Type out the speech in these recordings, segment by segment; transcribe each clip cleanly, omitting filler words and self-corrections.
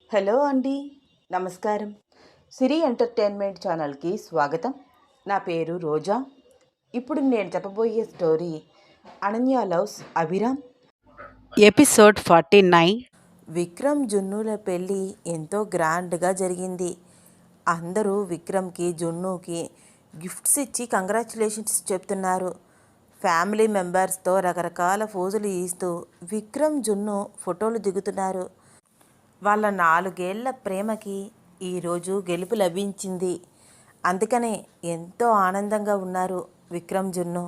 Hello అండి, నమస్కారం. సిరి entertainment ఛానల్కి స్వాగతం. నా పేరు రోజా. ఇప్పుడు నేను చెప్పబోయే story Ananya loves Abhiram. Episode 49. Vikram జున్నుల పెళ్ళి ఎంతో గ్రాండ్గా జరిగింది. అందరూ విక్రమ్కి జున్నుకి గిఫ్ట్స్ ఇచ్చి కంగ్రాచులేషన్స్ చెప్తున్నారు. ఫ్యామిలీ మెంబర్స్తో రకరకాల పోజులు ఇస్తూ విక్రమ్ జున్ను ఫోటోలు దిగుతున్నారు. వాళ్ళ 4 ఏళ్ల ప్రేమకి ఈరోజు గెలుపు లభించింది. అందుకనే ఎంతో ఆనందంగా ఉన్నారు విక్రమ్ జున్ను.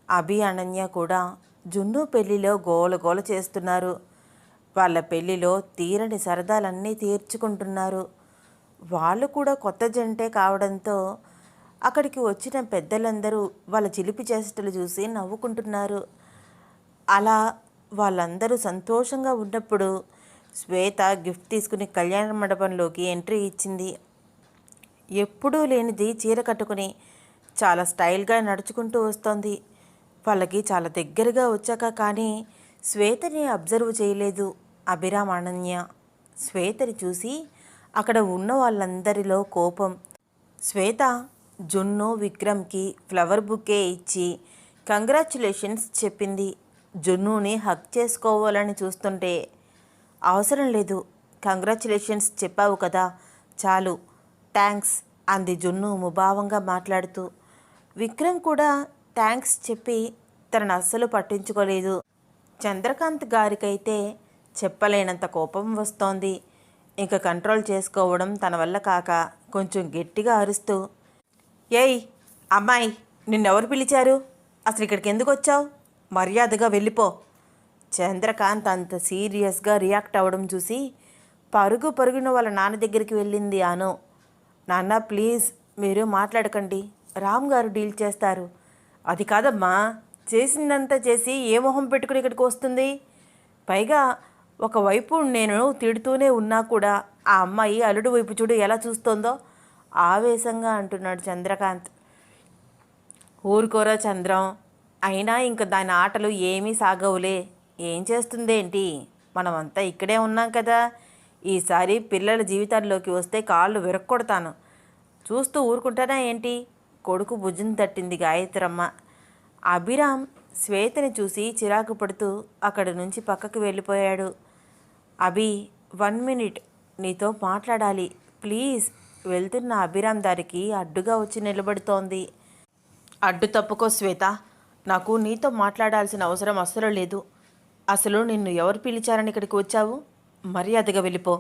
అభి అనన్య కూడా జున్ను పెళ్లిలో గోలగోల చేస్తున్నారు. వాళ్ళ పెళ్లిలో తీరని సరదాలన్నీ తీర్చుకుంటున్నారు. వాళ్ళు కూడా కొత్త జంటే కావడంతో అక్కడికి వచ్చిన పెద్దలందరూ వాళ్ళ చిలిపి చేష్టలు చూసి నవ్వుకుంటున్నారు. అలా వాళ్ళందరూ సంతోషంగా ఉన్నప్పుడు శ్వేత గిఫ్ట్ తీసుకుని కళ్యాణ మండపంలోకి ఎంట్రీ ఇచ్చింది. ఎప్పుడూ లేనిది చీర కట్టుకుని చాలా స్టైల్గా నడుచుకుంటూ వస్తోంది. వాళ్ళకి చాలా దగ్గరగా వచ్చాక కానీ శ్వేతని అబ్జర్వ్ చేయలేదు అభిరామ్ అనన్య. శ్వేతని చూసి అక్కడ ఉన్న వాళ్ళందరిలో కోపం. శ్వేత జున్ను విక్రమ్కి ఫ్లవర్ బుకే ఇచ్చి కంగ్రాచులేషన్స్ చెప్పింది. జున్నుని హగ్ చేసుకోవాలని చూస్తుంటే, అవసరం లేదు, కంగ్రాచులేషన్స్ చెప్పావు కదా చాలు, థ్యాంక్స్ అంది జున్ను ముభావంగా మాట్లాడుతూ. విక్రమ్ కూడా థ్యాంక్స్ చెప్పి తనను అస్సలు పట్టించుకోలేదు. చంద్రకాంత్ గారికైతే చెప్పలేనంత కోపం వస్తోంది. ఇంకా కంట్రోల్ చేసుకోవడం తన వల్ల కాక కొంచెం గట్టిగా అరుస్తూ, ఏయ్ అమ్మాయి, నిన్నెవరు పిలిచారు? అసలు ఇక్కడికి ఎందుకు వచ్చావు? మర్యాదగా వెళ్ళిపో. చంద్రకాంత్ అంత సీరియస్గా రియాక్ట్ అవ్వడం చూసి పరుగు పరుగున వాళ్ళ నాన్న దగ్గరికి వెళ్ళింది అను. నాన్న ప్లీజ్ మీరు మాట్లాడకండి, రామ్ గారు డీల్ చేస్తారు. అది కాదమ్మా, చేసిందంతా చేసి ఏ మొహం పెట్టుకుని ఇక్కడికి వస్తుంది? పైగా ఒకవైపు నేను తిడుతూనే ఉన్నా కూడా ఆ అమ్మాయి అల్లుడు వైపు చూడు ఎలా చూస్తోందో ఆవేశంగా అంటున్నాడు చంద్రకాంత్. ఊరుకోరా చంద్రం, అయినా ఇంక దాని ఆటలు ఏమీ సాగవులే. ఏం చేస్తుందేంటి? మనమంతా ఇక్కడే ఉన్నాం కదా. ఈసారి పిల్లల జీవితాల్లోకి వస్తే కాళ్ళు విరక్కొడతాను. చూస్తూ ఊరుకుంటానా ఏంటి? కొడుకు భుజం తట్టింది గాయత్రమ్మ. అభిరామ్ శ్వేతని చూసి చిరాకు పడుతూ అక్కడి నుంచి పక్కకు వెళ్ళిపోయాడు. అభి 1 మినిట్ నీతో మాట్లాడాలి ప్లీజ్. వెళ్తున్న అభిరామ్ దారికి అడ్డుగా వచ్చి నిలబడుతోంది. అడ్డు తప్పుకో శ్వేత, నాకు నీతో మాట్లాడాల్సిన అవసరం అస్సలు లేదు. అసలు నిన్ను ఎవరు పిలిచారని ఇక్కడికి వచ్చావు? మర్యాదగా వెళ్ళిపో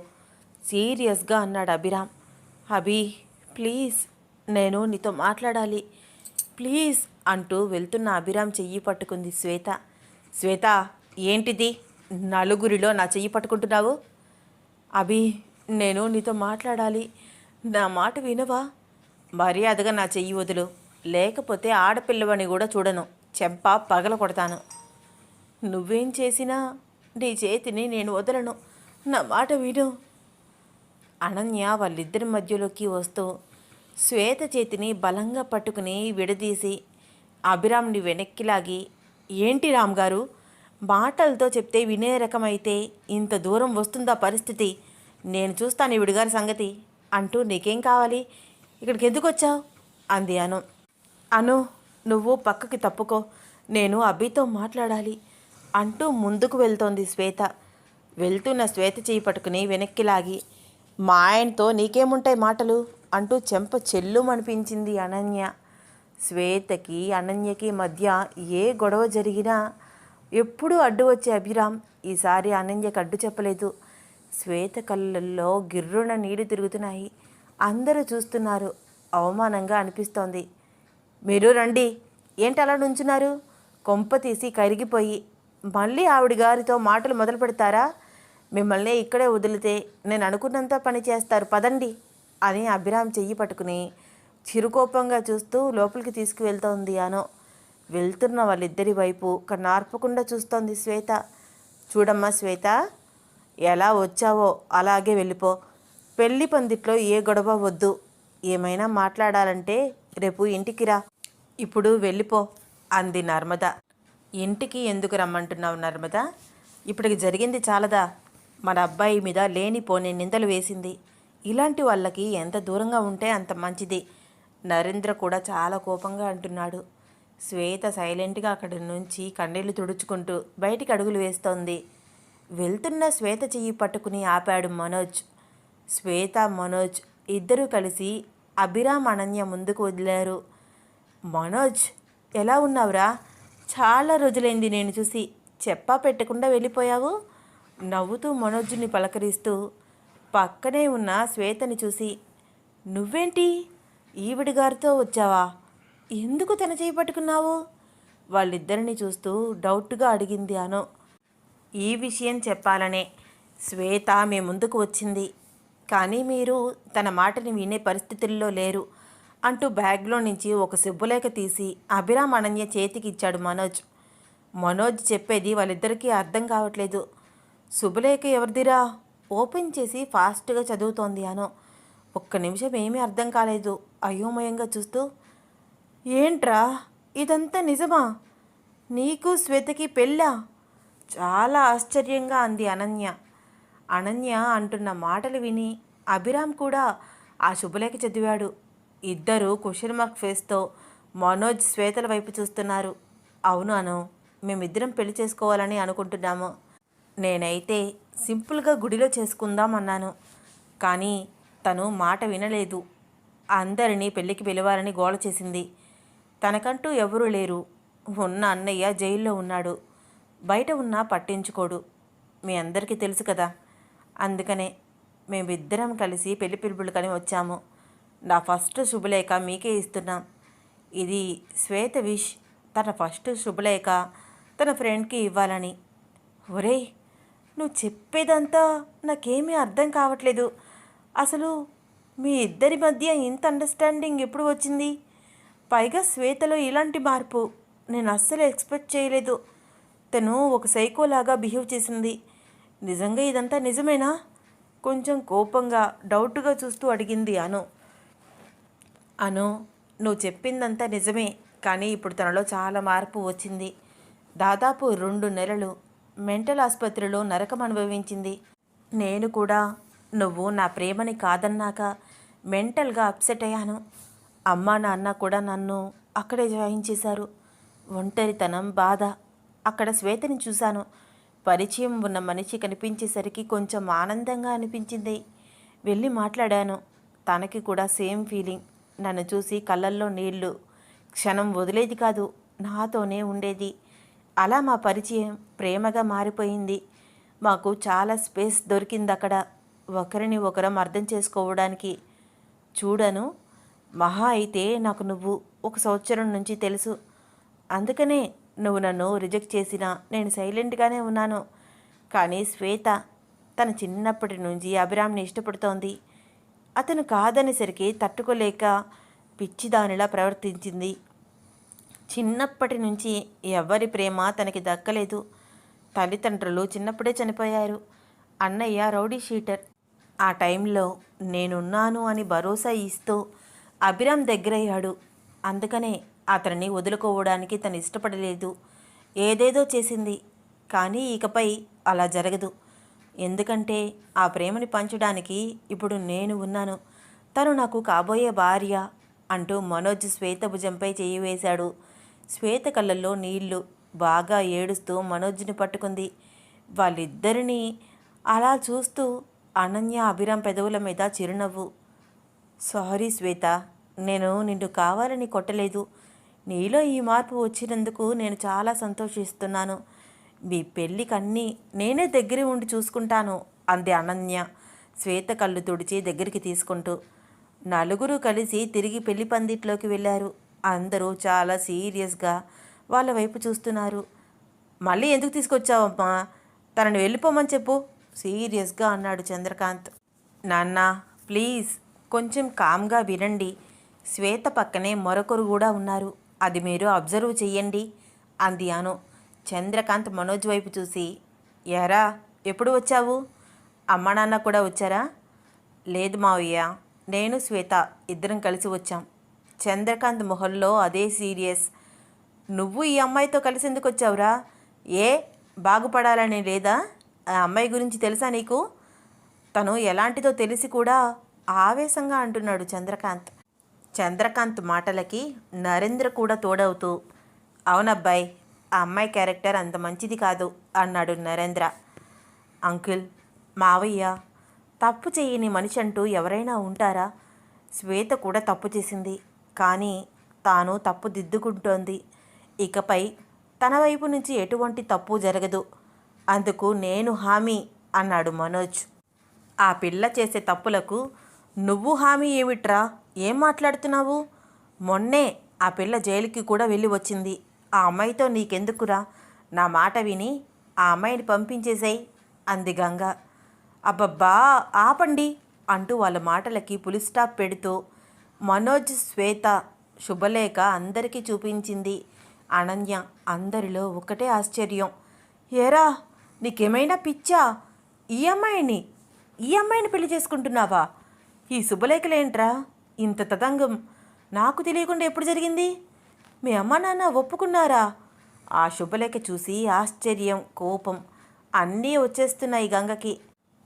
సీరియస్గా అన్నాడు అభిరామ్. అభి ప్లీజ్, నేను నీతో మాట్లాడాలి ప్లీజ్ అంటూ వెళ్తున్న అభిరామ్ చెయ్యి పట్టుకుంది శ్వేత. శ్వేత ఏంటిది? నలుగురిలో నా చెయ్యి పట్టుకుంటున్నావు? అభి నేను నీతో మాట్లాడాలి, నా మాట వినవా? మర్యాదగా నా చెయ్యి వదులు, లేకపోతే ఆడపిల్లవని కూడా చూడను, చెంప పగల కొడతాను. నువ్వేం చేసినా నీ చేతిని నేను వదలను, నా మాట విను. అనన్య వాళ్ళిద్దరి మధ్యలోకి వస్తూ శ్వేత చేతిని బలంగా పట్టుకుని విడదీసి అభిరామ్ని వెనక్కి లాగి, ఏంటి రామ్ గారు, మాటలతో చెప్తే వినే రకమైతే ఇంత దూరం వస్తుందా పరిస్థితి? నేను చూస్తాను ఈవిడిగారి సంగతి అంటూ, నీకేం కావాలి, ఇక్కడికి ఎందుకు వచ్చావు అంది అను. అను నువ్వు పక్కకి తప్పుకో, నేను అభితో మాట్లాడాలి అంటూ ముందుకు వెళ్తోంది శ్వేత. వెళ్తున్న శ్వేత చేయి పట్టుకుని వెనక్కి లాగి, మా ఆయనతో నీకేముంటాయి మాటలు అంటూ చెంప చెల్లుమనిపించింది అనన్య. శ్వేతకి అనన్యకి మధ్య ఏ గొడవ జరిగినా ఎప్పుడూ అడ్డు వచ్చే అభిరామ్ ఈసారి అనన్యకి అడ్డు చెప్పలేదు. శ్వేత కళ్ళల్లో గిర్రున నీళ్లు తిరుగుతున్నాయి. అందరూ చూస్తున్నారు. అవమానంగా అనిపిస్తోంది. మీరు రండి, ఏంటి అలా నుంచున్నారు? కొంప తీసి కరిగిపోయి మళ్ళీ ఆవిడ గారితో మాటలు మొదలు పెడతారా? మిమ్మల్ని ఇక్కడే వదిలితే నేను అనుకున్నంత పని చేస్తారు, పదండి అని అభిరామ్ చెయ్యి పట్టుకుని చిరుకోపంగా చూస్తూ లోపలికి తీసుకువెళ్తోంది అను. వెళ్తున్న వాళ్ళిద్దరి వైపు కన్నార్పకుండా చూస్తోంది శ్వేత. చూడమ్మా శ్వేత, ఎలా వచ్చావో అలాగే వెళ్ళిపో. పెళ్లి పందిట్లో ఏ గొడవ వద్దు. ఏమైనా మాట్లాడాలంటే రేపు ఇంటికి రా, ఇప్పుడు వెళ్ళిపో అంది నర్మద. ఇంటికి ఎందుకు రమ్మంటున్నావు నర్మద? ఇప్పటికి జరిగింది చాలదా? మన అబ్బాయి మీద లేనిపోని నిందలు వేసింది. ఇలాంటి వాళ్ళకి ఎంత దూరంగా ఉంటే అంత మంచిది. నరేంద్ర కూడా చాలా కోపంగా అంటున్నాడు. శ్వేత సైలెంట్గా అక్కడి నుంచి కన్నీళ్లు తుడుచుకుంటూ బయటికి అడుగులు వేస్తోంది. వెళ్తున్న శ్వేత చెయ్యి పట్టుకుని ఆపాడు మనోజ్. శ్వేత, మనోజ్ ఇద్దరూ కలిసి అభిరామ్, అనన్య ముందుకు వదిలారు. మనోజ్, ఎలా ఉన్నావురా? చాలా రోజులైంది నేను చూసి. చెప్పా పెట్టకుండా వెళ్ళిపోయావు. నవ్వుతూ మనోజ్ని పలకరిస్తూ పక్కనే ఉన్న శ్వేతని చూసి, నువ్వేంటి ఈవిడి గారితో వచ్చావా? ఎందుకు తన చేయి పట్టుకున్నావు? వాళ్ళిద్దరిని చూస్తూ డౌట్గా అడిగింది అను. ఈ విషయం చెప్పాలనే శ్వేత మీ ముందుకు వచ్చింది, కానీ మీరు తన మాటని వినే పరిస్థితుల్లో లేరు అంటూ బ్యాగ్లో నుంచి ఒక శుభలేఖ తీసి అభిరామ్, అనన్య చేతికి ఇచ్చాడు మనోజ్. మనోజ్ చెప్పేది వాళ్ళిద్దరికీ అర్థం కావట్లేదు. శుభలేఖ ఎవరిదిరా? ఓపెన్ చేసి ఫాస్ట్గా చదువుతోంది అను. ఒక్క నిమిషం ఏమీ అర్థం కాలేదు. అయోమయంగా చూస్తూ, ఏంట్రా ఇదంతా నిజమా? నీకు శ్వేతకి పెళ్ళా? చాలా ఆశ్చర్యంగా అంది అనన్య. అనన్య అంటున్న మాటలు విని అభిరామ్ కూడా ఆ శుభలేఖ చదివాడు. ఇద్దరు క్వశ్చన్ మార్క్ ఫేస్తో మనోజ్, శ్వేతల వైపు చూస్తున్నారు. అవును అను, మేమిద్దరం పెళ్లి చేసుకోవాలని అనుకుంటున్నాము. నేనైతే సింపుల్గా గుడిలో చేసుకుందాం అన్నాను, కానీ తను మాట వినలేదు. అందరినీ పెళ్ళికి పిలవాలని గోల చేసింది. తనకంటూ ఎవరూ లేరు. ఉన్న అన్నయ్య జైల్లో ఉన్నాడు. బయట ఉన్నా పట్టించుకోడు. మీ అందరికీ తెలుసు కదా. అందుకనే మేమిద్దరం కలిసి పెళ్లి పిలుపులకని వచ్చాము. నా ఫస్ట్ శుభలేఖ మీకే ఇస్తున్నాం. ఇది శ్వేత విష్. తన ఫస్ట్ శుభలేఖ తన ఫ్రెండ్కి ఇవ్వాలని. ఒరేయ్, నువ్వు చెప్పేదంతా నాకేమీ అర్థం కావట్లేదు. అసలు మీ ఇద్దరి మధ్య ఇంత అండర్స్టాండింగ్ ఎప్పుడు వచ్చింది? పైగా శ్వేతలో ఇలాంటి మార్పు నేను అస్సలు ఎక్స్పెక్ట్ చేయలేదు. తను ఒక సైకోలాగా బిహేవ్ చేసింది. నిజంగా ఇదంతా నిజమేనా? కొంచెం కోపంగా డౌట్గా చూస్తూ అడిగింది అను. అను, నువ్వు చెప్పిందంతా నిజమే, కానీ ఇప్పుడు తనలో చాలా మార్పు వచ్చింది. దాదాపు 2 నెలలు మెంటల్ ఆసుపత్రిలో నరకం అనుభవించింది. నేను కూడా నువ్వు నా ప్రేమని కాదన్నాక మెంటల్గా అప్సెట్ అయ్యాను. అమ్మా నాన్న కూడా నన్ను అక్కడే జాయిన్ చేశారు. ఒంటరితనం, బాధ. అక్కడ శ్వేతని చూశాను. పరిచయం ఉన్న మనిషి కనిపించేసరికి కొంచెం ఆనందంగా అనిపించింది. వెళ్ళి మాట్లాడాను. తనకి కూడా సేమ్ ఫీలింగ్. నన్ను చూసి కళ్ళల్లో నీళ్లు. క్షణం వదిలేది కాదు, నాతోనే ఉండేది. అలా మా పరిచయం ప్రేమగా మారిపోయింది. మాకు చాలా స్పేస్ దొరికింది అక్కడ, ఒకరిని ఒకరం అర్థం చేసుకోవడానికి. చూడను, మహా అయితే నాకు నువ్వు 1 సంవత్సరం నుంచి తెలుసు. అందుకనే నువ్వు నన్ను రిజెక్ట్ చేసినా నేను సైలెంట్గానే ఉన్నాను. కానీ శ్వేత తన చిన్నప్పటి నుంచి అభిరామ్ని ఇష్టపడుతోంది. అతను కాదనేసరికి తట్టుకోలేక పిచ్చిదానిలా ప్రవర్తించింది. చిన్నప్పటి నుంచి ఎవరి ప్రేమ తనకి దక్కలేదు. తల్లిదండ్రులు చిన్నప్పుడే చనిపోయారు. అన్నయ్య రౌడీ షీటర్. ఆ టైంలో నేనున్నాను అని భరోసా ఇస్తూ అభిరామ్ దగ్గరయ్యాడు. అందుకనే అతనిని వదులుకోవడానికి తను ఇష్టపడలేదు. ఏదేదో చేసింది, కానీ ఇకపై అలా జరగదు. ఎందుకంటే ఆ ప్రేమని పంచడానికి ఇప్పుడు నేను ఉన్నాను. తను నాకు కాబోయే భార్య అంటూ మనోజ్ శ్వేత భుజంపై చేయి వేశాడు. శ్వేత కళ్ళల్లో నీళ్లు. బాగా ఏడుస్తూ మనోజ్ని పట్టుకుంది. వాళ్ళిద్దరినీ అలా చూస్తూ అనన్య, అభిరామ్ పెదవుల మీద చిరునవ్వు. సారీ శ్వేత, నేను నిన్ను కావాలని కొట్టలేదు. నీలో ఈ మార్పు వచ్చినందుకు నేను చాలా సంతోషిస్తున్నాను. మీ పెళ్ళికన్నీ నేనే దగ్గర ఉండి చూసుకుంటాను అంది అనన్య శ్వేత కళ్ళు తుడిచి దగ్గరికి తీసుకుంటూ. నలుగురు కలిసి తిరిగి పెళ్లి పందిట్లోకి వెళ్ళారు. అందరూ చాలా సీరియస్గా వాళ్ళ వైపు చూస్తున్నారు. మళ్ళీ ఎందుకు తీసుకొచ్చావమ్మా? తనని వెళ్ళిపోమని చెప్పు సీరియస్గా అన్నాడు చంద్రకాంత్. నాన్న ప్లీజ్ కొంచెం కామ్గా వినండి. శ్వేత పక్కనే మరొకరు కూడా ఉన్నారు, అది మీరు అబ్జర్వ్ చెయ్యండి అంది అను. చంద్రకాంత్ మనోజ్ వైపు చూసి, ఎరా ఎప్పుడు వచ్చావు? అమ్మ నాన్న కూడా వచ్చారా? లేదు మావయ్య, నేను శ్వేత ఇద్దరం కలిసి వచ్చాం. చంద్రకాంత్ మొహంలో అదే సీరియస్. నువ్వు ఈ అమ్మాయితో కలిసి ఎందుకు వచ్చావురా? ఏ బాగుపడాలని లేదా? ఆ అమ్మాయి గురించి తెలుసా నీకు? తను ఎలాంటిదో తెలిసి కూడా ఆవేశంగా అంటున్నాడు చంద్రకాంత్. చంద్రకాంత్ మాటలకి నరేంద్ర కూడా తోడవుతూ, అవునబ్బాయి, ఆ అమ్మాయి క్యారెక్టర్ అంత మంచిది కాదు అన్నాడు నరేంద్ర. అంకుల్, మావయ్య, తప్పు చేయని మనిషి అంటూ ఎవరైనా ఉంటారా? శ్వేత కూడా తప్పు చేసింది, కానీ తాను తప్పు దిద్దుకుంటోంది. ఇకపై తన వైపు నుంచి ఎటువంటి తప్పు జరగదు, అందుకు నేను హామీ అన్నాడు మనోజ్. ఆ పిల్ల చేసే తప్పులకు నువ్వు హామీ ఏమిట్రా? ఏం మాట్లాడుతున్నావు? మొన్నే ఆ పిల్ల జైలుకి కూడా వెళ్ళి వచ్చింది. ఆ అమ్మాయితో నీకెందుకురా? నా మాట విని ఆ అమ్మాయిని పంపించేసేయ్ అంది గంగ. అబ్బబ్బా, ఆపండి అంటూ వాళ్ళ మాటలకి పులి స్టాప్ పెడుతూ మనోజ్, శ్వేత శుభలేఖ అందరికీ చూపించింది అనన్య. అందరిలో ఒకటే ఆశ్చర్యం. ఏరా, నీకేమైనా పిచ్చా? ఈ అమ్మాయిని పెళ్లి చేసుకుంటున్నావా? ఈ శుభలేఖలేంట్రా ఇంత తతంగం? నాకు తెలియకుండా ఎప్పుడు జరిగింది? మీ అమ్మ నాన్న ఒప్పుకున్నారా? ఆ శుభలేఖ చూసి ఆశ్చర్యం, కోపం అన్నీ వచ్చేస్తున్నాయి గంగకి.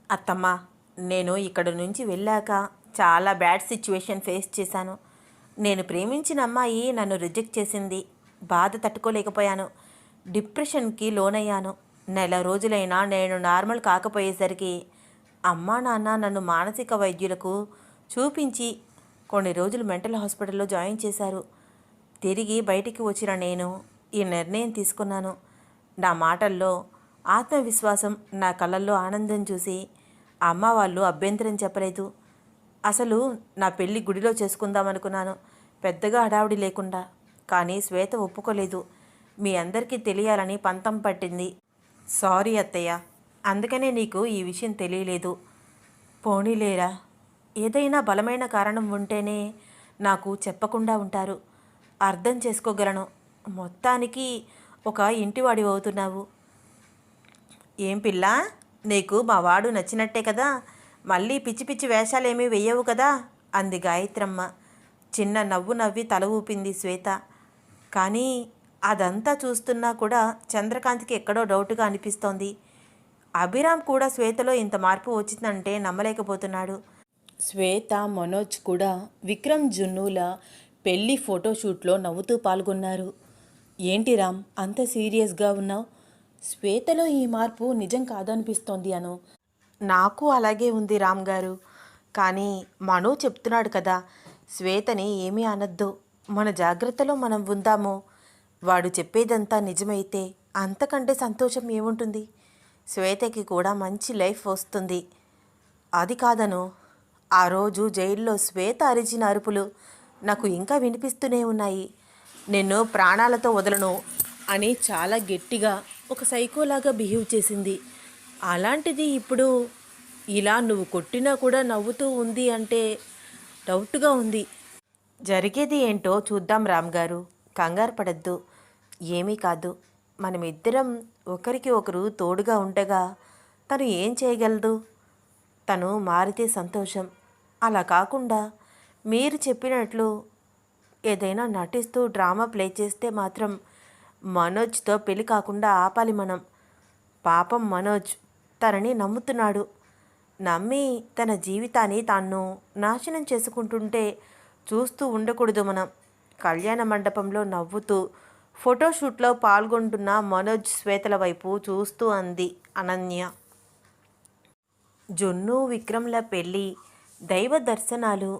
అత్తమ్మ, నేను ఇక్కడ నుంచి వెళ్ళాక చాలా బ్యాడ్ సిచ్యువేషన్ ఫేస్ చేశాను. నేను ప్రేమించిన అమ్మాయి నన్ను రిజెక్ట్ చేసింది. బాధ తట్టుకోలేకపోయాను. డిప్రెషన్కి లోనయ్యాను. నెల రోజులైనా నేను నార్మల్ కాకపోయేసరికి అమ్మా నాన్న నన్ను మానసిక వైద్యులకు చూపించి కొన్ని రోజులు మెంటల్ హాస్పిటల్లో జాయిన్ చేశారు. తిరిగి బయటికి వచ్చిన నేను ఈ నిర్ణయం తీసుకున్నాను. నా మాటల్లో ఆత్మవిశ్వాసం, నా కళ్ళల్లో ఆనందం చూసి అమ్మ వాళ్ళు అభ్యంతరం చెప్పలేదు. అసలు నా పెళ్ళి గుడిలో చేసుకుందామనుకున్నాను, పెద్దగా హడావుడి లేకుండా. కానీ శ్వేత ఒప్పుకోలేదు. మీ అందరికీ తెలియాలని పంతం పట్టింది. సారీ అత్తయ్య, అందుకనే నీకు ఈ విషయం తెలియలేదు. పోనీలేరా, ఏదైనా బలమైన కారణం ఉంటేనే నాకు చెప్పకుండా ఉంటారు. అర్థం చేసుకోగలను. మొత్తానికి ఒక ఇంటివాడి అవుతున్నావు. ఏం పిల్ల, నీకు మా వాడు నచ్చినట్టే కదా? మళ్ళీ పిచ్చి పిచ్చి వేషాలేమీ వెయ్యవు కదా అంది గాయత్రమ్మ. చిన్న నవ్వు నవ్వి తల ఊపింది శ్వేత. కానీ అదంతా చూస్తున్నా కూడా చంద్రకాంత్కి ఎక్కడో డౌట్గా అనిపిస్తోంది. అభిరామ్ కూడా శ్వేతలో ఇంత మార్పు వచ్చిందంటే నమ్మలేకపోతున్నాడు. శ్వేత, మనోజ్ కూడా విక్రమ్ జున్నుల పెళ్లి ఫోటోషూట్లో నవ్వుతూ పాల్గొన్నారు. ఏంటి రామ్, అంత సీరియస్గా ఉన్నావు? శ్వేతలో ఈ మార్పు నిజం కాదనిపిస్తోంది అను. నాకు అలాగే ఉంది రామ్ గారు. కానీ మనో చెప్తున్నాడు కదా, శ్వేతని ఏమీ అనద్దు, మన జాగ్రత్తలో మనం ఉందాము. వాడు చెప్పేదంతా నిజమైతే అంతకంటే సంతోషం ఏముంటుంది? శ్వేతకి కూడా మంచి లైఫ్ వస్తుంది. అది కాదను, ఆ రోజు జైల్లో శ్వేత అరిచిన అరుపులు నాకు ఇంకా వినిపిస్తూనే ఉన్నాయి. నిన్ను ప్రాణాలతో వదలను అని చాలా గట్టిగా ఒక సైకోలాగా బిహేవ్ చేసింది. అలాంటిది ఇప్పుడు ఇలా నువ్వు కొట్టినా కూడా నవ్వుతూ ఉంది అంటే డౌట్గా ఉంది. జరిగేది ఏంటో చూద్దాం రామ్ గారు, కంగారు పడద్దు. ఏమీ కాదు, మనమిద్దరం ఒకరికి ఒకరు తోడుగా ఉండగా తను ఏం చేయగలదు? తను మారితే సంతోషం. అలా కాకుండా మీరు చెప్పినట్లు ఏదైనా నటిస్తూ డ్రామా ప్లే చేస్తే మాత్రం మనోజ్తో పెళ్లి కాకుండా ఆపాలి మనం. పాపం మనోజ్ తనని నమ్ముతున్నాడు. నమ్మి తన జీవితాన్ని తాను నాశనం చేసుకుంటుంటే చూస్తూ ఉండకూడదు మనం. కళ్యాణ మండపంలో నవ్వుతూ ఫోటోషూట్లో పాల్గొంటున్న మనోజ్ శ్వేతల వైపు చూస్తూ అంది అనన్య. జున్ను, విక్రమ్ల పెళ్ళి, దైవ దర్శనాలు,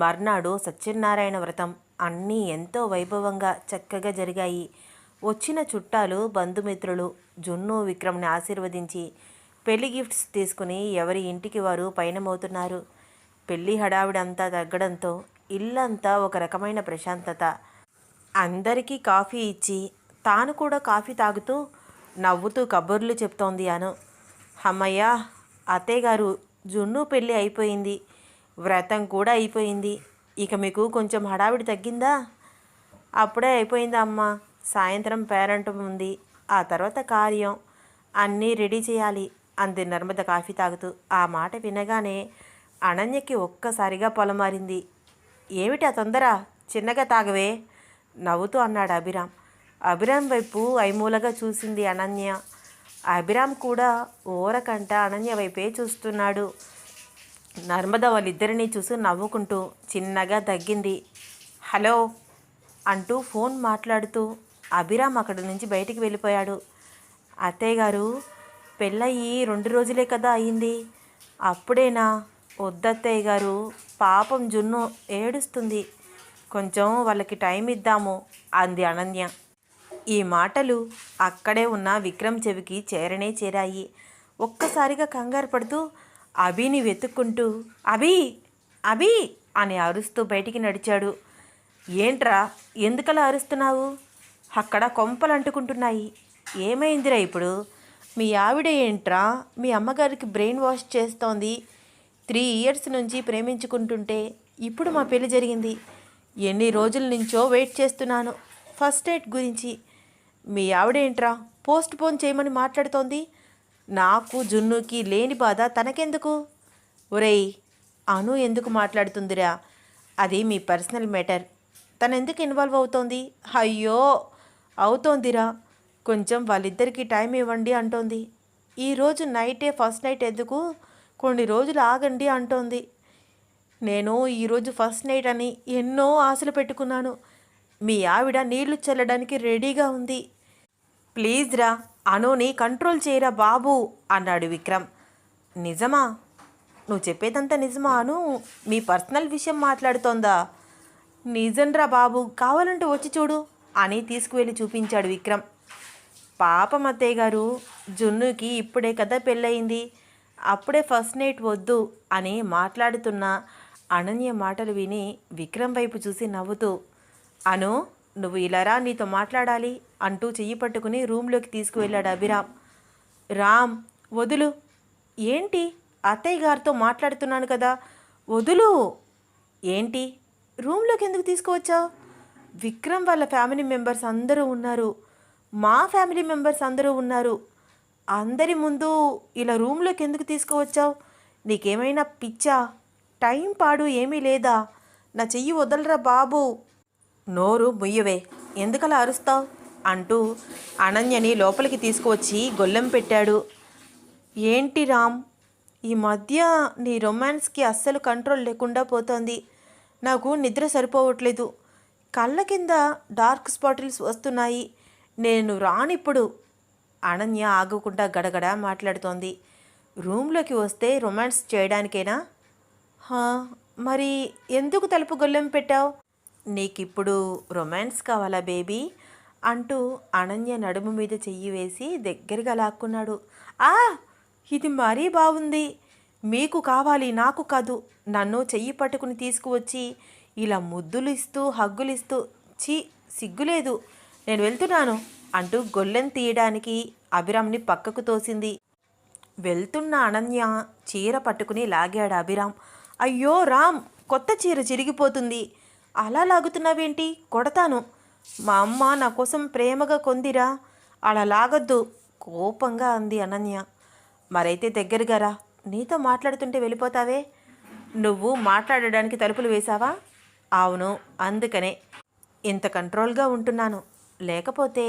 మర్నాడు సత్యనారాయణ వ్రతం అన్నీ ఎంతో వైభవంగా చక్కగా జరిగాయి. వచ్చిన చుట్టాలు, బంధుమిత్రులు జున్ను, విక్రమ్ని ఆశీర్వదించి పెళ్లి గిఫ్ట్స్ తీసుకుని ఎవరి ఇంటికి వారు పయనమవుతున్నారు. పెళ్లి హడావిడంతా తగ్గడంతో ఇల్లంతా ఒక రకమైన ప్రశాంతత. అందరికీ కాఫీ ఇచ్చి తాను కూడా కాఫీ తాగుతూ నవ్వుతూ కబుర్లు చెప్తోంది అను. అమ్మయ్య, అత్తయ్య గారు, జున్ను పెళ్ళి అయిపోయింది, వ్రతం కూడా అయిపోయింది. ఇక మీకు కొంచెం హడావిడి తగ్గిందా? అప్పుడే అయిపోయిందా అమ్మ? సాయంత్రం పేరంటం ఉంది, ఆ తర్వాత కార్యం, అన్నీ రెడీ చేయాలి అంది నర్మద కాఫీ తాగుతూ. ఆ మాట వినగానే అనన్యకి ఒక్కసారిగా పొలమారింది. ఏమిటి ఆ తొందర? చిన్నగా తాగవే నవ్వుతూ అన్నాడు అభిరామ్. అభిరామ్ వైపు ఐమూలగా చూసింది అనన్య. అభిరామ్ కూడా ఓరకంట అనన్య వైపే చూస్తున్నాడు. నర్మద వాళ్ళిద్దరినీ చూసి నవ్వుకుంటూ చిన్నగా తగ్గింది. హలో అంటూ ఫోన్ మాట్లాడుతూ అభిరామ్ అక్కడి నుంచి బయటికి వెళ్ళిపోయాడు. అత్తయ్య గారు, పెళ్ళయి 2 రోజులే కదా అయింది, అప్పుడేనా? వద్దత్తయ్య గారు, పాపం జున్ను ఏడుస్తుంది, కొంచెం వాళ్ళకి టైం ఇద్దాము అంది అనన్య. ఈ మాటలు అక్కడే ఉన్న విక్రమ్ చెవికి చేరనే చేరాయి. ఒక్కసారిగా కంగారు పడుతూ అభిని వెతుక్కుంటూ అభి అభి అని అరుస్తూ బయటికి నడిచాడు. ఏంట్రా, ఎందుకలా అరుస్తున్నావు? అక్కడ కొంపలు అంటుకుంటున్నాయి. ఏమైందిరా ఇప్పుడు? మీ ఆవిడ ఏంట్రా మీ అమ్మగారికి బ్రెయిన్ వాష్ చేస్తోంది? 3 ఇయర్స్ నుంచి ప్రేమించుకుంటుంటే ఇప్పుడు మా పెళ్లి జరిగింది. ఎన్ని రోజుల నుంచో వెయిట్ చేస్తున్నాను ఫస్ట్ డేట్ గురించి. మీ ఆవిడేంట్రా పోస్ట్ పోన్ చేయమని మాట్లాడుతోంది? నాకు జున్నుకి లేని బాధ తనకెందుకు? ఒరేయ్, అను ఎందుకు మాట్లాడుతుందిరా? అది మీ పర్సనల్ మ్యాటర్. తనెందుకు ఇన్వాల్వ్ అవుతోంది? అయ్యో అవుతోందిరా, కొంచెం వాళ్ళిద్దరికీ టైం ఇవ్వండి అంటోంది. ఈరోజు నైటే ఫస్ట్ నైట్ ఎందుకు, కొన్ని రోజులు ఆగండి అంటోంది. నేను ఈరోజు ఫస్ట్ నైట్ అని ఎన్నో ఆశలు పెట్టుకున్నాను. మీ ఆవిడ నీళ్లు చల్లడానికి రెడీగా ఉంది. ప్లీజ్ రా, అనుని కంట్రోల్ చేయరా బాబు అన్నాడు విక్రమ్. నిజమా? నువ్వు చెప్పేదంతా నిజమా? అను మీ పర్సనల్ విషయం మాట్లాడుతోందా? నిజంరా బాబు, కావాలంటే వచ్చి చూడు అని తీసుకువెళ్ళి చూపించాడు విక్రమ్. పాపం అత్తయ్య గారు, జున్నుకి ఇప్పుడే కదా పెళ్ళయింది, అప్పుడే ఫస్ట్ నైట్ వద్దు అని మాట్లాడుతున్న అనన్య మాటలు విని విక్రమ్ వైపు చూసి నవ్వుతూ, అను నువ్వు ఇలారా, నీతో మాట్లాడాలి అంటూ చెయ్యి పట్టుకుని రూమ్లోకి తీసుకువెళ్ళాడు అభిరామ్. రామ్ వదులు. ఏంటి? అత్తయ్య గారితో మాట్లాడుతున్నాను కదా, వదులు. ఏంటి, రూమ్లోకి ఎందుకు తీసుకువచ్చావు? విక్రమ్ వాళ్ళ ఫ్యామిలీ మెంబర్స్ అందరూ ఉన్నారు, మా ఫ్యామిలీ మెంబర్స్ అందరూ ఉన్నారు. అందరి ముందు ఇలా రూమ్లోకి ఎందుకు తీసుకువచ్చావు? నీకేమైనా పిచ్చా? టైం పాడు ఏమీ లేదా? నా చెయ్యి వదలరా బాబు. నోరు ముయ్యవే, ఎందుకలా అరుస్తావు అంటూ అనన్యని లోపలికి తీసుకువచ్చి గొల్లెం పెట్టాడు. ఏంటి రామ్, ఈ మధ్య నీ రొమాన్స్కి అస్సలు కంట్రోల్ లేకుండా పోతోంది. నాకు నిద్ర సరిపోవట్లేదు, కళ్ళ కింద డార్క్ స్పాటిల్స్ వస్తున్నాయి. నేను రానిప్పుడు. అనన్య ఆగకుండా గడగడ మాట్లాడుతోంది. రూమ్లోకి వస్తే రొమాన్స్ చేయడానికేనా? మరి ఎందుకు తలుపు గొల్లెం పెట్టావు? నీకిప్పుడు రొమాన్స్ కావాలా బేబీ అంటూ అనన్య నడుము మీద చెయ్యి వేసి దగ్గరగా లాక్కున్నాడు. ఇది మరీ బాగుంది. మీకు కావాలి, నాకు కాదు. నన్ను చెయ్యి పట్టుకుని తీసుకువచ్చి ఇలా ముద్దులు ఇస్తూ హగ్గులు ఇస్తూ, సిగ్గులేదు, నేను వెళ్తున్నాను అంటూ గొల్లెం తీయడానికి అభిరామ్ని పక్కకు తోసింది. వెళ్తున్న అనన్య చీర పట్టుకుని లాగాడు అభిరామ్. అయ్యో రామ్, కొత్త చీర చిరిగిపోతుంది, అలా లాగుతున్నావేంటి? కొడతాను. మా అమ్మ నా కోసం ప్రేమగా కొందిరా, అలా లాగొద్దు కోపంగా అంది అనన్య. మరైతే దగ్గరగా రా, నీతో మాట్లాడుతుంటే వెళ్ళిపోతావే. నువ్వు మాట్లాడడానికి తలుపులు వేశావా? అవును, అందుకనే ఇంత కంట్రోల్గా ఉంటున్నాను, లేకపోతే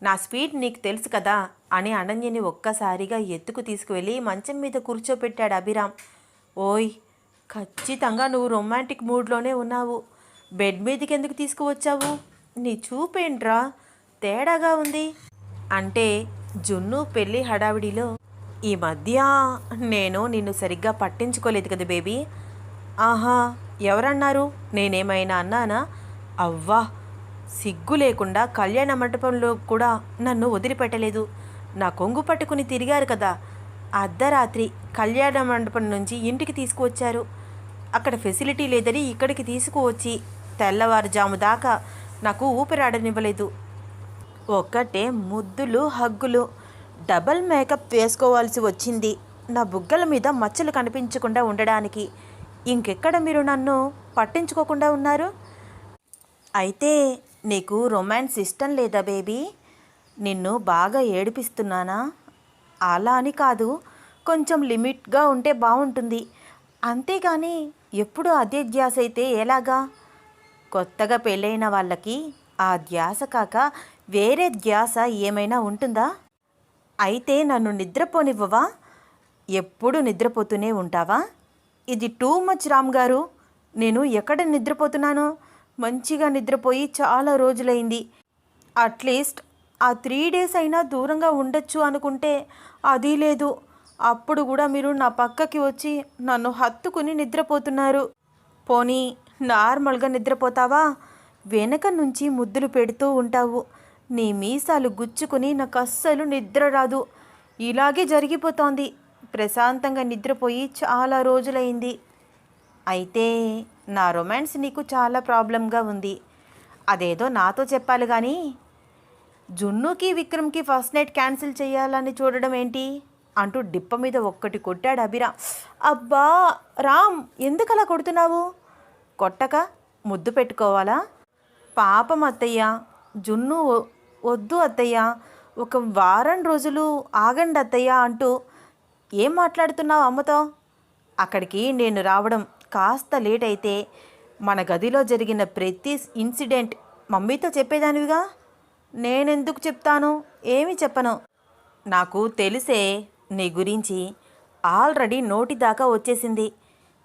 నా స్పీడ్ నీకు తెలుసు కదా అని అనన్యని ఒక్కసారిగా ఎత్తుకు తీసుకువెళ్ళి మంచం మీద కూర్చోపెట్టాడు అభిరామ్. ఓయ్, ఖచ్చితంగా నువ్వు రొమాంటిక్ మూడ్లోనే ఉన్నావు. బెడ్ మీదకి ఎందుకు తీసుకువచ్చావు? నీ చూపేంట్రా తేడాగా ఉంది. అంటే జున్ను పెళ్ళి హడావిడిలో ఈ మధ్య నేను నిన్ను సరిగ్గా పట్టించుకోలేదు కదా బేబీ. ఆహా, ఎవరన్నారు? నేనేమైనా అన్నానా? అవ్వా, సిగ్గు లేకుండా కళ్యాణ మంటపంలో కూడా నన్ను వదిలిపెట్టలేదు. నా కొంగు పట్టుకుని తిరిగారు కదా, అర్ధరాత్రి కళ్యాణ మండపం నుంచి ఇంటికి తీసుకువచ్చారు. అక్కడ ఫెసిలిటీ లేదని ఇక్కడికి తీసుకువచ్చి తెల్లవారుజాము దాకా నాకు ఊపిరాడనివ్వలేదు. ఒక్కటే ముద్దులు హగ్గులు, డబల్ మేకప్ వేసుకోవాల్సి వచ్చింది నా బుగ్గల మీద మచ్చలు కనిపించకుండా ఉండడానికి. ఇంకెక్కడ మీరు నన్ను పట్టించుకోకుండా ఉన్నారు? అయితే నీకు రొమాన్స్ ఇష్టం లేదా బేబీ? నిన్ను బాగా ఏడిపిస్తున్నానా? అలా అని కాదు, కొంచెం లిమిట్గా ఉంటే బాగుంటుంది, అంతేగాని ఎప్పుడు అదే ధ్యాస అయితే ఎలాగా? కొత్తగా పెళ్ళైన వాళ్ళకి ఆ ధ్యాస కాక వేరే ధ్యాస ఏమైనా ఉంటుందా? అయితే నన్ను నిద్రపోనివ్వవా? ఎప్పుడు నిద్రపోతూనే ఉంటావా? ఇది టూ మచ్ రామ్ గారు. నేను ఎక్కడ నిద్రపోతున్నానో? మంచిగా నిద్రపోయి చాలా రోజులైంది. అట్లీస్ట్ ఆ 3 days అయినా దూరంగా ఉండొచ్చు అనుకుంటే అది లేదు. అప్పుడు కూడా మీరు నా పక్కకి వచ్చి నన్ను హత్తుకుని నిద్రపోతున్నారు. పోనీ నార్మల్గా నిద్రపోతావా? వెనక నుంచి ముద్దులు పెడుతూ ఉంటావు. నీ మీసాలు గుచ్చుకుని నాకు అస్సలు నిద్ర రాదు. ఇలాగే జరిగిపోతోంది. ప్రశాంతంగా నిద్రపోయి చాలా రోజులైంది. అయితే నా రొమాన్స్ నీకు చాలా ప్రాబ్లంగా ఉంది. అదేదో నాతో చెప్పాలి కానీ జున్నుకి విక్రమ్కి ఫస్ట్ నైట్ క్యాన్సిల్ చేయాలని చూడడం ఏంటి అంటూ డిప్ప మీద ఒక్కటి కొట్టాడు అభిరామ్. అబ్బా రామ్, ఎందుకలా కొడుతున్నావు? కొట్టక ముద్దు పెట్టుకోవాలా? పాపం అత్తయ్య, జున్ను వద్దు అత్తయ్య, ఒక వారం రోజులు ఆగండి అత్తయ్య అంటూ ఏం మాట్లాడుతున్నావు అమ్మతో? అక్కడికి నేను రావడం కాస్త లేట్ అయితే మన గదిలో జరిగిన ప్రతి ఇన్సిడెంట్ మమ్మీతో చెప్పేదానివిగా. నేనెందుకు చెప్తాను? ఏమి చెప్పను. నాకు తెలిసే నీ గురించి ఆల్రెడీ నోటి దాకా వచ్చేసింది.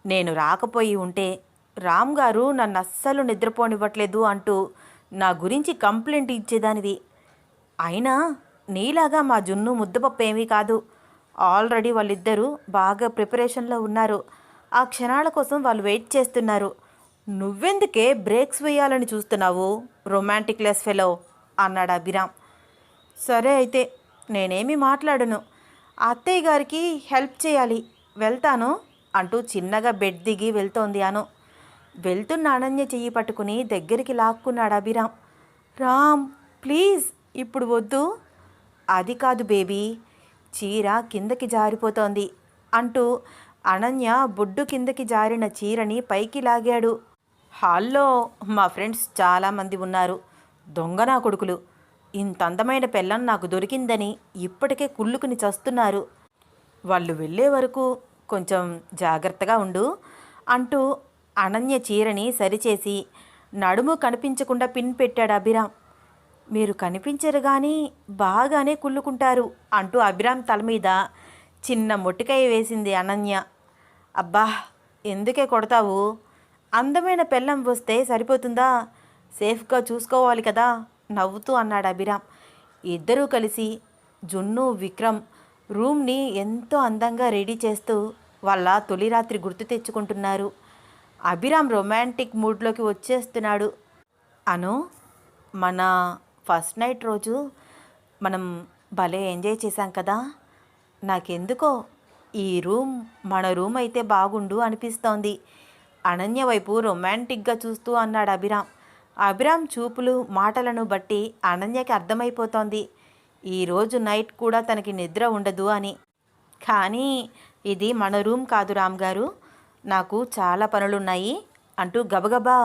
నేను రాకపోయి ఉంటే రామ్ గారు నన్ను అస్సలు నిద్రపోనివ్వట్లేదు అంటూ నా గురించి కంప్లైంట్ ఇచ్చేదానివి. అయినా నీలాగా మా జున్ను ముద్దపప్పు ఏమీ కాదు. ఆల్రెడీ వాళ్ళిద్దరూ బాగా ప్రిపరేషన్లో ఉన్నారు. ఆ క్షణాల కోసం వాళ్ళు వెయిట్ చేస్తున్నారు. నువ్వెందుకే బ్రేక్స్ వేయాలని చూస్తున్నావు, రొమాంటిక్ లెస్ ఫెలో అన్నాడు అభిరామ్. సరే అయితే నేనేమీ మాట్లాడను. అత్తయ్య గారికి హెల్ప్ చేయాలి, వెళ్తాను అంటూ చిన్నగా బెడ్ దిగి వెళ్తోంది అను. వెళ్తున్న అనన్య చెయ్యి పట్టుకుని దగ్గరికి లాక్కున్నాడు అభిరామ్. రామ్ ప్లీజ్, ఇప్పుడు వద్దు. అది కాదు బేబీ, చీర కిందకి జారిపోతోంది అంటూ అనన్య బొడ్డు కిందకి జారిన చీరని పైకి లాగాడు. హాల్లో మా ఫ్రెండ్స్ చాలామంది ఉన్నారు. దొంగ నా కొడుకులు. ఇంత అందమైన పెళ్ళం నాకు దొరికిందని ఇప్పటికే కుళ్ళుకుని చస్తున్నారు. వాళ్ళు వెళ్ళే వరకు కొంచెం జాగ్రత్తగా ఉండు అంటూ అనన్య చీరని సరిచేసి నడుము కనిపించకుండా పిన్ పెట్టాడు అభిరామ్. మీరు కనిపించరు కానీ బాగానే కుళ్ళుకుంటారు అంటూ అభిరామ్ తల మీద చిన్న మొట్టికాయ వేసింది అనన్య. అబ్బా, ఎందుకే కొడతావు? అందమైన పెళ్ళం వస్తే సరిపోతుందా? సేఫ్గా చూసుకోవాలి కదా నవ్వుతూ అన్నాడు అభిరామ్. ఇద్దరూ కలిసి జున్ను విక్రమ్ రూమ్ని ఎంతో అందంగా రెడీ చేస్తూ వాళ్ళ తొలి రాత్రి గుర్తు తెచ్చుకుంటున్నారు. అభిరామ్ రొమాంటిక్ మూడ్లోకి వచ్చేస్తున్నాడు. అను, మన ఫస్ట్ నైట్ రోజు మనం భలే ఎంజాయ్ చేశాం కదా. నాకెందుకో ఈ రూమ్ మన రూమ్ అయితే బాగుండు అనిపిస్తోంది. అనన్య వైపు రొమాంటిక్గా చూస్తూ అన్నాడు అభిరామ్. అభిరామ్ చూపులు మాటలను బట్టి అనన్యకి అర్థమైపోతోంది ఈరోజు నైట్ కూడా తనకి నిద్ర ఉండదు అని. కానీ ఇది మన రూమ్ కాదు రామ్ గారు, నాకు చాలా పనులున్నాయి అంటూ గబగబా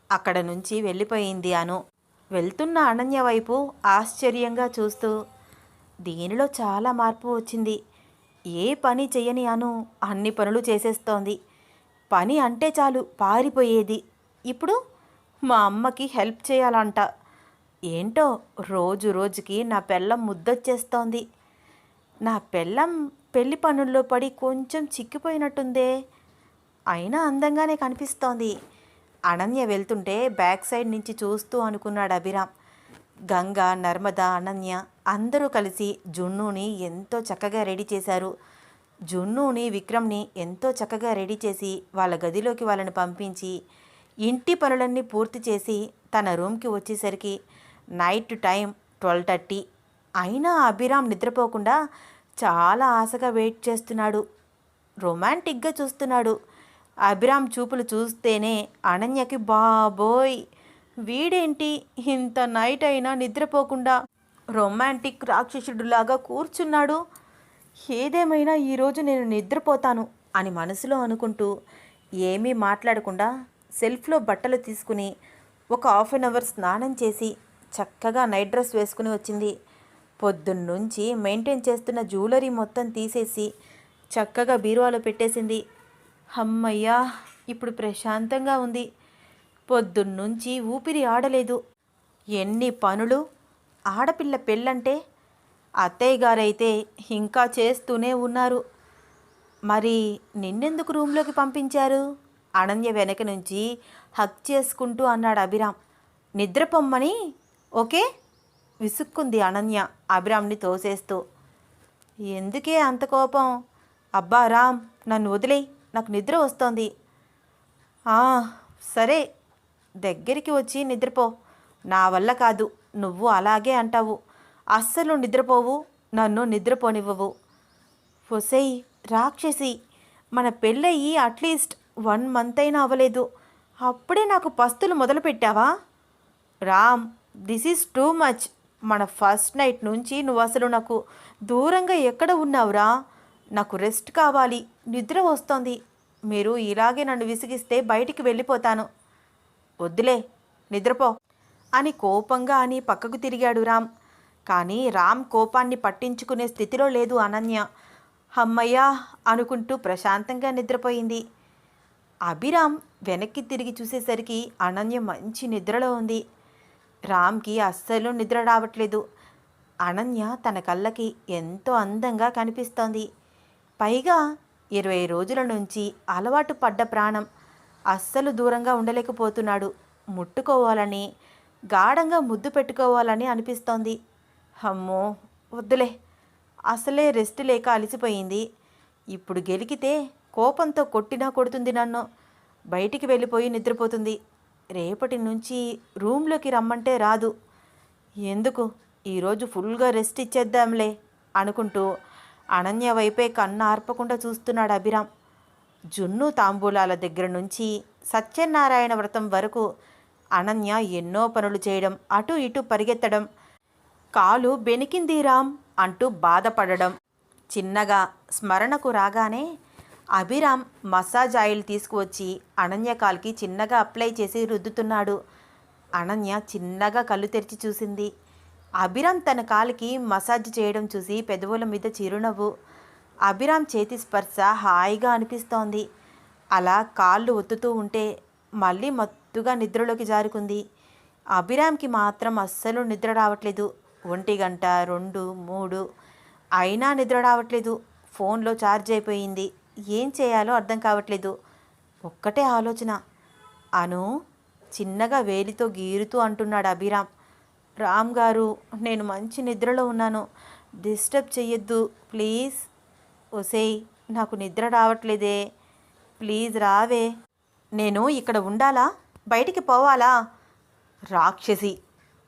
అక్కడ నుంచి వెళ్ళిపోయింది అను. వెళ్తున్న అనన్య వైపు ఆశ్చర్యంగా చూస్తూ, దీనిలో చాలా మార్పు వచ్చింది. ఏ పని చెయ్యని అను అన్ని పనులు చేసేస్తోంది. పని అంటే చాలు పారిపోయేది. ఇప్పుడు మా అమ్మకి హెల్ప్ చేయాలంట. ఏంటో రోజు రోజుకి నా పెళ్ళం ముద్దొచ్చేస్తోంది. నా పెళ్ళం పెళ్లి పనుల్లో పడి కొంచెం చిక్కిపోయినట్టుందే, అయినా అందంగానే కనిపిస్తోంది. అనన్య వెళ్తుంటే బ్యాక్ సైడ్ నుంచి చూస్తూ అనుకున్నాడు అభిరామ్. గంగ, నర్మద, అనన్య అందరూ కలిసి జున్నుని ఎంతో చక్కగా రెడీ చేశారు. జున్నుని విక్రమ్ని ఎంతో చక్కగా రెడీ చేసి వాళ్ళ గదిలోకి వాళ్ళని పంపించి ఇంటి పనులన్నీ పూర్తి చేసి తన రూమ్కి వచ్చేసరికి నైట్ టైం 12:30. అయినా అభిరామ్ నిద్రపోకుండా చాలా ఆశగా వెయిట్ చేస్తున్నాడు. రొమాంటిక్గా చూస్తున్నాడు. అభిరామ్ చూపులు చూస్తేనే అనన్యకి బాబోయ్, వీడేంటి ఇంత నైట్ అయినా నిద్రపోకుండా రొమాంటిక్ రాక్షసుడిలాగా కూర్చున్నాడు. ఏదేమైనా ఈరోజు నేను నిద్రపోతాను అని మనసులో అనుకుంటూ ఏమీ మాట్లాడకుండా సెల్ఫ్లో బట్టలు తీసుకుని ఒక 1/2 hour స్నానం చేసి చక్కగా నైట్ డ్రెస్ వేసుకుని వచ్చింది. పొద్దున్నుంచి మెయింటైన్ చేస్తున్న జ్యువెలరీ మొత్తం తీసేసి చక్కగా బీరువాలో పెట్టేసింది. అమ్మయ్యా, ఇప్పుడు ప్రశాంతంగా ఉంది. పొద్దున్నుంచి ఊపిరి ఆడలేదు. ఎన్ని పనులు. ఆడపిల్ల పెళ్ళంటే అత్తయ్య గారైతే ఇంకా చేస్తూనే ఉన్నారు. మరి నిన్నెందుకు రూమ్లోకి పంపించారు? అనన్య వెనక నుంచి హక్ చేసుకుంటూ అన్నాడు అభిరామ్. నిద్రపొమ్మని. ఓకే విసుక్కుంది అనన్య అభిరామ్ని తోసేస్తూ. ఎందుకే అంత కోపం? అబ్బా రామ్, నన్ను వదిలేయ్, నాకు నిద్ర వస్తోంది. "ఆ, సరే దగ్గరికి వచ్చి నిద్రపో. నా వల్ల కాదు, నువ్వు అలాగే అంటావు. అస్సలు నిద్రపోవు, నన్ను నిద్రపోనివ్వవు. ఒసేయ్ రాక్షసి, మన పెళ్ళయి అట్లీస్ట్ 1 మంత్ అయినా అవ్వలేదు, అప్పుడే నాకు పస్తులు మొదలుపెట్టావా? Ram, this is too much. మన ఫస్ట్ నైట్ నుంచి నువ్వు అసలు నాకు దూరంగా ఎక్కడ ఉన్నావురా? నాకు రెస్ట్ కావాలి, నిద్ర వస్తోంది. మీరు ఇలాగే నన్ను విసిగిస్తే బయటికి వెళ్ళిపోతాను. వద్దులే, నిద్రపో అని కోపంగా అని పక్కకు తిరిగాడు రామ్. కానీ రామ్ కోపాన్ని పట్టించుకునే స్థితిలో లేదు అనన్య. అమ్మయ్యా అనుకుంటూ ప్రశాంతంగా నిద్రపోయింది. అభిరామ్ వెనక్కి తిరిగి చూసేసరికి అనన్య మంచి నిద్రలో ఉంది. రామ్కి అస్సలు నిద్ర రావట్లేదు. అనన్య తన కళ్ళకి ఎంతో అందంగా కనిపిస్తోంది. పైగా 20 రోజుల నుంచి అలవాటు పడ్డ ప్రాణం అస్సలు దూరంగా ఉండలేకపోతున్నాడు. ముట్టుకోవాలని, గాఢంగా ముద్దు పెట్టుకోవాలని అనిపిస్తోంది. అమ్మో వద్దులే, అసలే రెస్ట్ లేక అలసిపోయింది. ఇప్పుడు గెలికితే కోపంతో కొట్టినా కొడుతుంది నన్ను. బయటికి వెళ్ళిపోయి నిద్రపోతుంది. రేపటి నుంచి రూమ్లోకి రమ్మంటే రాదు. ఎందుకు, ఈరోజు ఫుల్గా రెస్ట్ ఇచ్చేద్దాంలే అనుకుంటూ అనన్య వైపే కన్ను ఆర్పకుండా చూస్తున్నాడు అభిరామ్. జున్ను తాంబూలాల దగ్గర నుంచి సత్యనారాయణ వ్రతం వరకు అనన్య ఎన్నో పనులు చేయడం, అటు ఇటు పరిగెత్తడం, కాలు బెనికింది రామ్ అంటూ బాధపడడం. చిన్నగా స్మరణకు రాగానే అభిరామ్ మసాజ్ ఆయిల్ తీసుకువచ్చి అనన్య కాల్కి చిన్నగా అప్లై చేసి రుద్దుతున్నాడు. అనన్య చిన్నగా కళ్ళు తెరిచి చూసింది. అభిరామ్ తన కాలికి మసాజ్ చేయడం చూసి పెదవుల మీద చిరునవ్వు. అభిరామ్ చేతి స్పర్శ హాయిగా అనిపిస్తోంది. అలా కాళ్ళు ఒత్తుతూ ఉంటే మళ్ళీ మత్తుగా నిద్రలోకి జారుకుంది. అభిరామ్కి మాత్రం అస్సలు నిద్ర రావట్లేదు. 1 గంట 2, 3 అయినా నిద్ర రావట్లేదు. ఫోన్లో ఛార్జ్ అయిపోయింది. ఏం చేయాలో అర్థం కావట్లేదు. ఒక్కటే ఆలోచన. అను చిన్నగా వేలితో గీరుతూ అంటున్నాడు అభిరామ్. రామ్ గారు, నేను మంచి నిద్రలో ఉన్నాను, డిస్టర్బ్ చెయ్యొద్దు ప్లీజ్. ఒసేయ్, నాకు నిద్ర రావట్లేదే, ప్లీజ్ రావే. నేను ఇక్కడ ఉండాలా, బయటికి పోవాలా? రాక్షసి,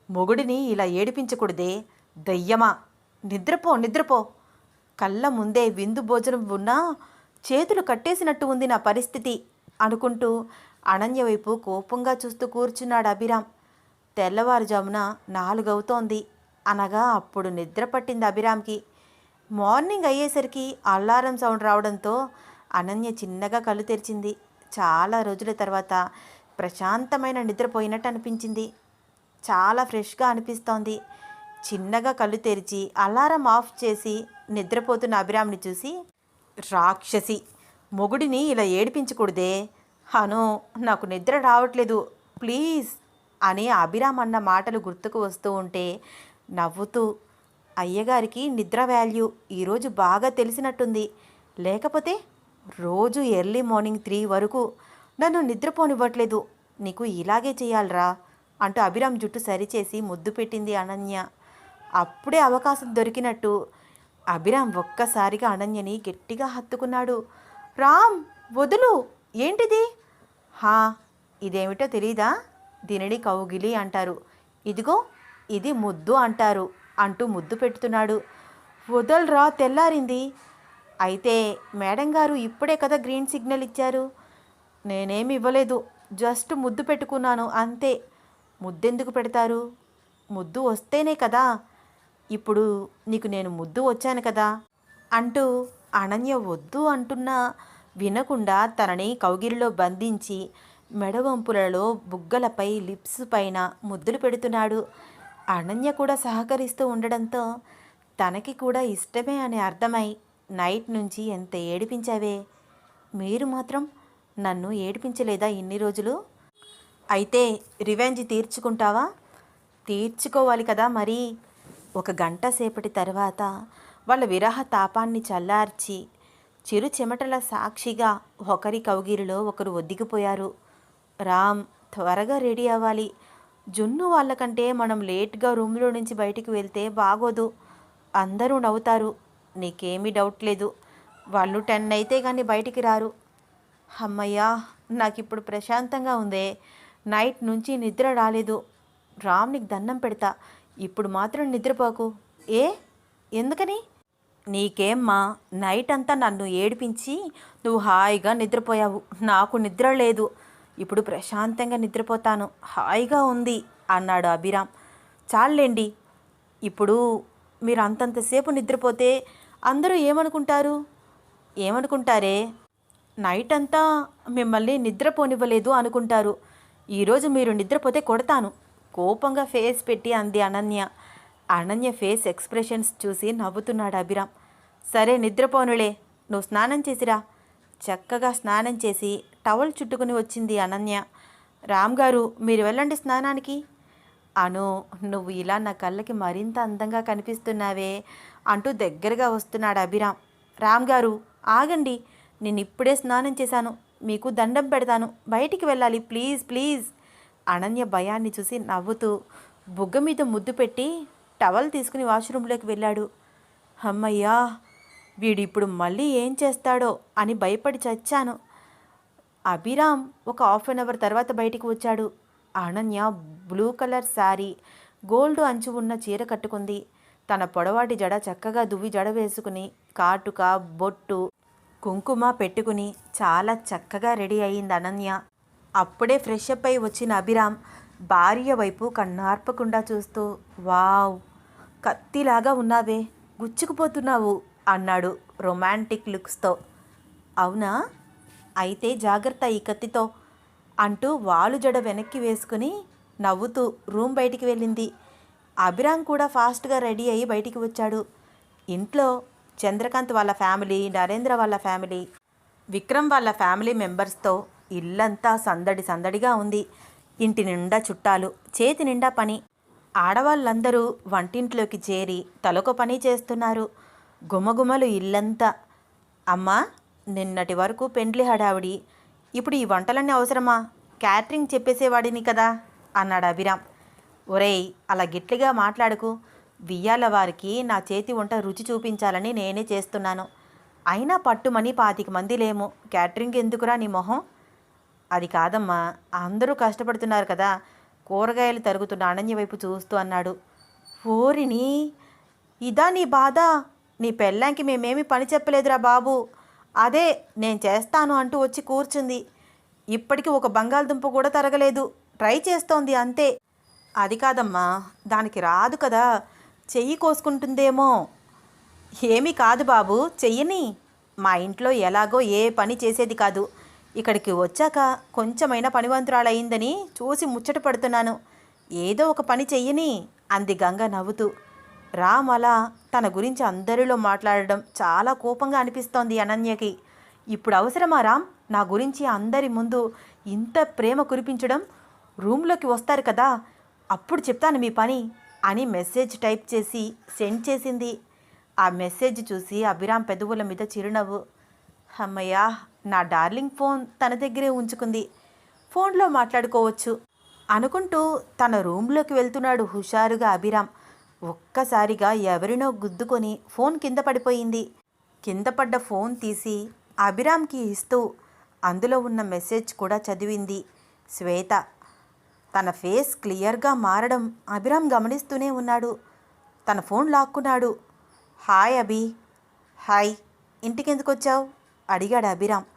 మొగుడిని ఇలా ఏడిపించకూడదే, దయ్యమా. నిద్రపో నిద్రపో. కళ్ళ ముందే విందు భోజనం ఉన్నా చేతులు కట్టేసినట్టు ఉంది నా పరిస్థితి అనుకుంటూ అనన్య వైపు కోపంగా చూస్తూ కూర్చున్నాడు అభిరామ్. తెల్లవారుజామున 4 అవుతోంది అనగా అప్పుడు నిద్ర పట్టింది అభిరామ్కి. మార్నింగ్ అయ్యేసరికి అలారం సౌండ్ రావడంతో అనన్య చిన్నగా కళ్ళు తెరిచింది. చాలా రోజుల తర్వాత ప్రశాంతమైన నిద్రపోయినట్టు అనిపించింది. చాలా ఫ్రెష్గా అనిపిస్తోంది. చిన్నగా కళ్ళు తెరిచి అలారం ఆఫ్ చేసి నిద్రపోతున్న అభిరామ్ని చూసి, రాక్షసి, మొగుడిని ఇలా ఏడిపించకూడదే. అను, నాకు నిద్ర రావట్లేదు ప్లీజ్ అని అభిరామ్ అన్న మాటలు గుర్తుకు వస్తూ ఉంటే నవ్వుతూ, అయ్యగారికి నిద్ర వాల్యూ ఈరోజు బాగా తెలిసినట్టుంది. లేకపోతే రోజు ఎర్లీ మార్నింగ్ 3 వరకు నన్ను నిద్రపోనివ్వట్లేదు. నీకు ఇలాగే చేయాలరా అంటూ అభిరామ్ జుట్టు సరిచేసి ముద్దు పెట్టింది అనన్య. అప్పుడే అవకాశం దొరికినట్టు అభిరామ్ ఒక్కసారిగా అనన్యని గట్టిగా హత్తుకున్నాడు. రామ్ వదులు, ఏంటిది? హా, ఇదేమిటో తెలీదా? దీనిని కౌగిలి అంటారు, ఇదిగో ఇది ముద్దు అంటారు అంటూ ముద్దు పెడుతున్నాడు. వదలరా, తెల్లారింది. అయితే మేడం గారు ఇప్పుడే కదా గ్రీన్ సిగ్నల్ ఇచ్చారు. నేనేమి ఇవ్వలేదు, జస్ట్ ముద్దు పెట్టుకున్నాను అంతే. ముద్దెందుకు పెడతారు? ముద్దు వస్తేనే కదా. ఇప్పుడు నీకు నేను ముద్దు వచ్చాను కదా అంటూ అనన్య వద్దు అంటున్నా వినకుండా తనని కౌగిలిలో బంధించి మెడవంపులలో బుగ్గలపై లిప్స్ పైన ముద్దులు పెడుతున్నాడు. అనన్య కూడా సహకరిస్తూ ఉండడంతో తనకి కూడా ఇష్టమే అని అర్థమై, నైట్ నుంచి ఎంత ఏడిపించావే, మీరు మాత్రం నన్ను ఏడిపించలేదా ఇన్ని రోజులు? అయితే రివెంజ్ తీర్చుకుంటావా? తీర్చుకోవాలి కదా మరి. ఒక గంట సేపటి తర్వాత వాళ్ళ విరహ తాపాన్ని చల్లార్చి చిరు చెమటల సాక్షిగా ఒకరి కౌగిలిలో ఒకరు ఒద్దిగిపోయారు. రామ్, త్వరగా రెడీ అవ్వాలి. జున్ను వాళ్ళకంటే మనం లేట్గా రూమ్లో నుంచి బయటికి వెళ్తే బాగోదు. అందరూ నవ్వుతారు. నీకేమీ డౌట్ లేదు. వాళ్ళు 10 అయితే కానీ బయటికి రారు. అమ్మయ్యా, నాకిప్పుడు ప్రశాంతంగా ఉందే. నైట్ నుంచి నిద్ర రాలేదు. రామ్, నీకు దండం పెడతా, ఇప్పుడు మాత్రం నిద్రపోకు. ఏ, ఎందుకని? నీకేమ్మా, నైట్ అంతా నన్ను ఏడిపించి నువ్వు హాయిగా నిద్రపోయావు. నాకు నిద్ర లేదు. ఇప్పుడు ప్రశాంతంగా నిద్రపోతాను. హాయిగా ఉంది అన్నాడు అభిరామ్. చాలండి, ఇప్పుడు మీరు అంతంతసేపు నిద్రపోతే అందరూ ఏమనుకుంటారు? ఏమనుకుంటారే? నైట్ అంతా మిమ్మల్ని నిద్రపోనివ్వలేదు అనుకుంటారు. ఈరోజు మీరు నిద్రపోతే కొడతాను, కోపంగా ఫేస్ పెట్టి అంది అనన్య. అనన్య ఫేస్ ఎక్స్ప్రెషన్స్ చూసి నవ్వుతున్నాడు అభిరామ్. సరే నిద్రపోనులే, నువ్వు స్నానం చేసిరా. చక్కగా స్నానం చేసి టవల్ చుట్టుకుని వచ్చింది అనన్య. రామ్ గారు, మీరు వెళ్ళండి స్నానానికి. అను, నువ్వు ఇలా నా కళ్ళకి మరింత అందంగా కనిపిస్తున్నావే అంటూ దగ్గరగా వస్తున్నాడు అభిరామ్. రామ్ గారు, ఆగండి, నేను ఇప్పుడే స్నానం చేశాను. మీకు దండం పెడతాను, బయటికి వెళ్ళాలి, ప్లీజ్ ప్లీజ్. అనన్య భయాన్ని చూసి నవ్వుతూ బుగ్గ మీద ముద్దు పెట్టి టవల్ తీసుకుని వాష్రూమ్లోకి వెళ్ళాడు. అమ్మయ్యా, వీడిప్పుడు మళ్ళీ ఏం చేస్తాడో అని భయపడి చచ్చాను. అభిరామ్ ఒక హాఫ్ అన్ అవర్ తర్వాత బయటికి వచ్చాడు. Ananya blue colour sari, gold అంచు ఉన్న చీర కట్టుకుంది. తన పొడవాటి జడ చక్కగా దువ్వి జడ వేసుకుని కాటుక, బొట్టు, కుంకుమ పెట్టుకుని చాలా చక్కగా రెడీ అయింది అనన్య. అప్పుడే ఫ్రెష్ అప్ అయి వచ్చిన అభిరామ్ భార్య వైపు కన్నార్పకుండా చూస్తూ, వావ్, కత్తిలాగా ఉన్నావే, గుచ్చుకుపోతున్నావు అన్నాడు రొమాంటిక్ లుక్స్తో. అవునా, అయితే జాగ్రత్త ఈ కత్తితో అంటూ వాలు జడ వెనక్కి వేసుకుని నవ్వుతూ రూమ్ బయటికి వెళ్ళింది. అభిరామ్ కూడా ఫాస్ట్గా రెడీ అయ్యి బయటికి వచ్చాడు. ఇంట్లో చంద్రకాంత్ వాళ్ళ ఫ్యామిలీ, నరేంద్ర వాళ్ళ ఫ్యామిలీ, విక్రమ్ వాళ్ళ ఫ్యామిలీ మెంబర్స్తో ఇల్లంతా సందడి సందడిగా ఉంది. ఇంటి నిండా చుట్టాలు, చేతి నిండా పని. ఆడవాళ్ళందరూ వంటింట్లోకి చేరి తలొక పని చేస్తున్నారు. గుమగుమలు ఇల్లంతా. అమ్మా, నిన్నటి వరకు పెండ్లి హడావిడి, ఇప్పుడు ఈ వంటలన్నీ అవసరమా? క్యాటరింగ్ చెప్పేసేవాడిని కదా అన్నాడు అభిరామ్. ఒరేయ్, అలా గట్టిగా మాట్లాడకు. వియ్యాల వారికి నా చేతి వంట రుచి చూపించాలని నేనే చేస్తున్నాను. అయినా పట్టుమని 25 మంది లేము, క్యాటరింగ్ ఎందుకురా నీ మొహం? అది కాదమ్మా, అందరూ కష్టపడుతున్నారు కదా. కూరగాయలు తరుగుతున్న అనన్య వైపు చూస్తూ అన్నాడు. ఓరిని, ఇదా నీ బాధ? నీ పెళ్ళాంకి మేమేమి పని చెప్పలేదురా బాబు. అదే నేను చేస్తాను అంటూ వచ్చి కూర్చుంది. ఇప్పటికీ ఒక బంగాళదుంప కూడా తరగలేదు, ట్రై చేస్తోంది అంతే. అది కాదమ్మా, దానికి రాదు కదా, చెయ్యి కోసుకుంటుందేమో. ఏమీ కాదు బాబు, చెయ్యని. మా ఇంట్లో ఎలాగో ఏ పని చేసేది కాదు. ఇక్కడికి వచ్చాక కొంచెమైనా పనివంతురాలయ్యిందని చూసి ముచ్చట పడుతున్నాను. ఏదో ఒక పని చెయ్యని అంది గంగ నవ్వుతూ. రామ్ అలా తన గురించి అందరిలో మాట్లాడడం చాలా కోపంగా అనిపిస్తోంది అనన్యకి. ఇప్పుడు అవసరమా రామ్ నా గురించి అందరి ముందు ఇంత ప్రేమ కురిపించడం? రూమ్లోకి వస్తారు కదా, అప్పుడు చెప్తాను మీ పని అని మెసేజ్ టైప్ చేసి సెండ్ చేసింది. ఆ మెసేజ్ చూసి అభిరామ్ పెదవుల మీద చిరునవ్వు. అమ్మయ్యా, నా డార్లింగ్ ఫోన్ తన దగ్గరే ఉంచుకుంది, ఫోన్లో మాట్లాడుకోవచ్చు అనుకుంటూ తన రూమ్లోకి వెళ్తున్నాడు హుషారుగా అభిరామ్. ఒక్కసారిగా ఎవరినో గుద్దుకొని ఫోన్ కింద పడిపోయింది. కింద పడ్డ ఫోన్ తీసి అభిరామ్కి ఇస్తూ అందులో ఉన్న మెసేజ్ కూడా చదివింది శ్వేత. తన ఫేస్ క్లియర్గా మారడం అభిరామ్ గమనిస్తూనే ఉన్నాడు. తన ఫోన్ లాక్కున్నాడు. హాయ్ అభి. హాయ్, ఇంటికి ఎందుకు వచ్చావు అడిగాడు అభిరామ్.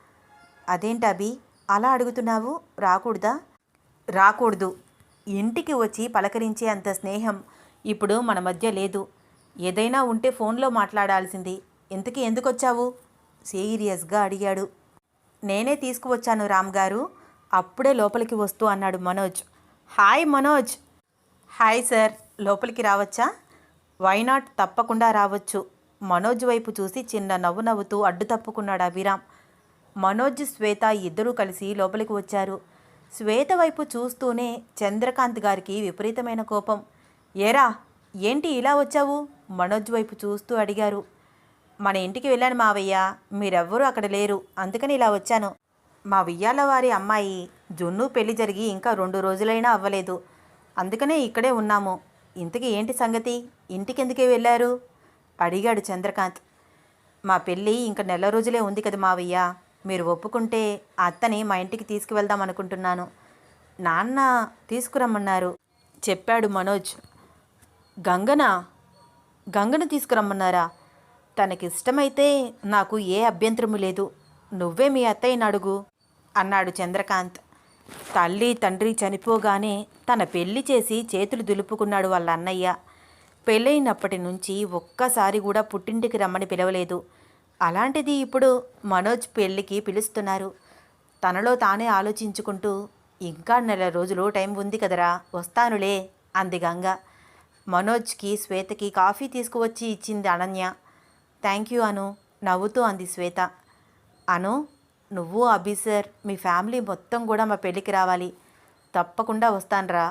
అదేంటి అభి అలా అడుగుతున్నావు? రాకూడదా? రాకూడదు. ఇంటికి వచ్చి పలకరించే అంత స్నేహం ఇప్పుడు మన మధ్య లేదు. ఏదైనా ఉంటే ఫోన్లో మాట్లాడాల్సింది. ఇంతకీ ఎందుకు వచ్చావు సీరియస్గా అడిగాడు. నేనే తీసుకువచ్చాను రామ్ గారు, అప్పుడే లోపలికి వస్తూ అన్నాడు Manoj. Hi Manoj. Hi sir, లోపలికి రావచ్చా? వైనాట్, తప్పకుండా రావచ్చు. మనోజ్ వైపు చూసి చిన్న నవ్వు నవ్వుతూ అడ్డు తప్పుకున్నాడు అభిరామ్. మనోజ్, శ్వేత ఇద్దరూ కలిసి లోపలికి వచ్చారు. శ్వేత వైపు చూస్తూనే చంద్రకాంత్ గారికి విపరీతమైన కోపం. ఏరా, ఏంటి ఇలా వచ్చావు? మనోజ్ వైపు చూస్తూ అడిగారు. మన ఇంటికి వెళ్ళాను మావయ్య, మీరెవ్వరూ అక్కడ లేరు, అందుకని ఇలా వచ్చాను. మా వియ్యాల వారి అమ్మాయి జున్ను పెళ్లి జరిగి ఇంకా 2 రోజులైనా అవ్వలేదు, అందుకనే ఇక్కడే ఉన్నాము. ఇంతకీ ఏంటి సంగతి? ఇంటికెందుకే వెళ్ళారు? అడిగాడు చంద్రకాంత్. మా పెళ్ళి ఇంక నెల రోజులే ఉంది కదా మావయ్య, మీరు ఒప్పుకుంటే అత్తని మా ఇంటికి తీసుకువెళ్దాం అనుకుంటున్నాను. నాన్న తీసుకురమ్మన్నారు చెప్పాడు మనోజ్. గంగనా? గంగను తీసుకురమ్మన్నారా? తనకిష్టమైతే నాకు ఏ అభ్యంతరము లేదు, నువ్వే మీ అత్తయ్యని అడుగు అన్నాడు చంద్రకాంత్. తల్లి తండ్రి చనిపోగానే తన పెళ్లి చేసి చేతులు దులుపుకున్నాడు వాళ్ళ అన్నయ్య. పెళ్ళైనప్పటి నుంచి ఒక్కసారి కూడా పుట్టింటికి రమ్మని పిలవలేదు. అలాంటిది ఇప్పుడు మనోజ్ పెళ్ళికి పిలుస్తున్నారు. తనలో తానే ఆలోచించుకుంటూ, ఇంకా నెల రోజులు టైం ఉంది కదరా, వస్తానులే అంది గంగ. మనోజ్కి శ్వేతకి కాఫీ తీసుకువచ్చి ఇచ్చింది అనన్య. థ్యాంక్ యూ అను నవ్వుతూ అంది శ్వేత. అను, నువ్వు అభి సార్ మీ ఫ్యామిలీ మొత్తం కూడా మా పెళ్ళికి రావాలి. తప్పకుండా వస్తాన్రా.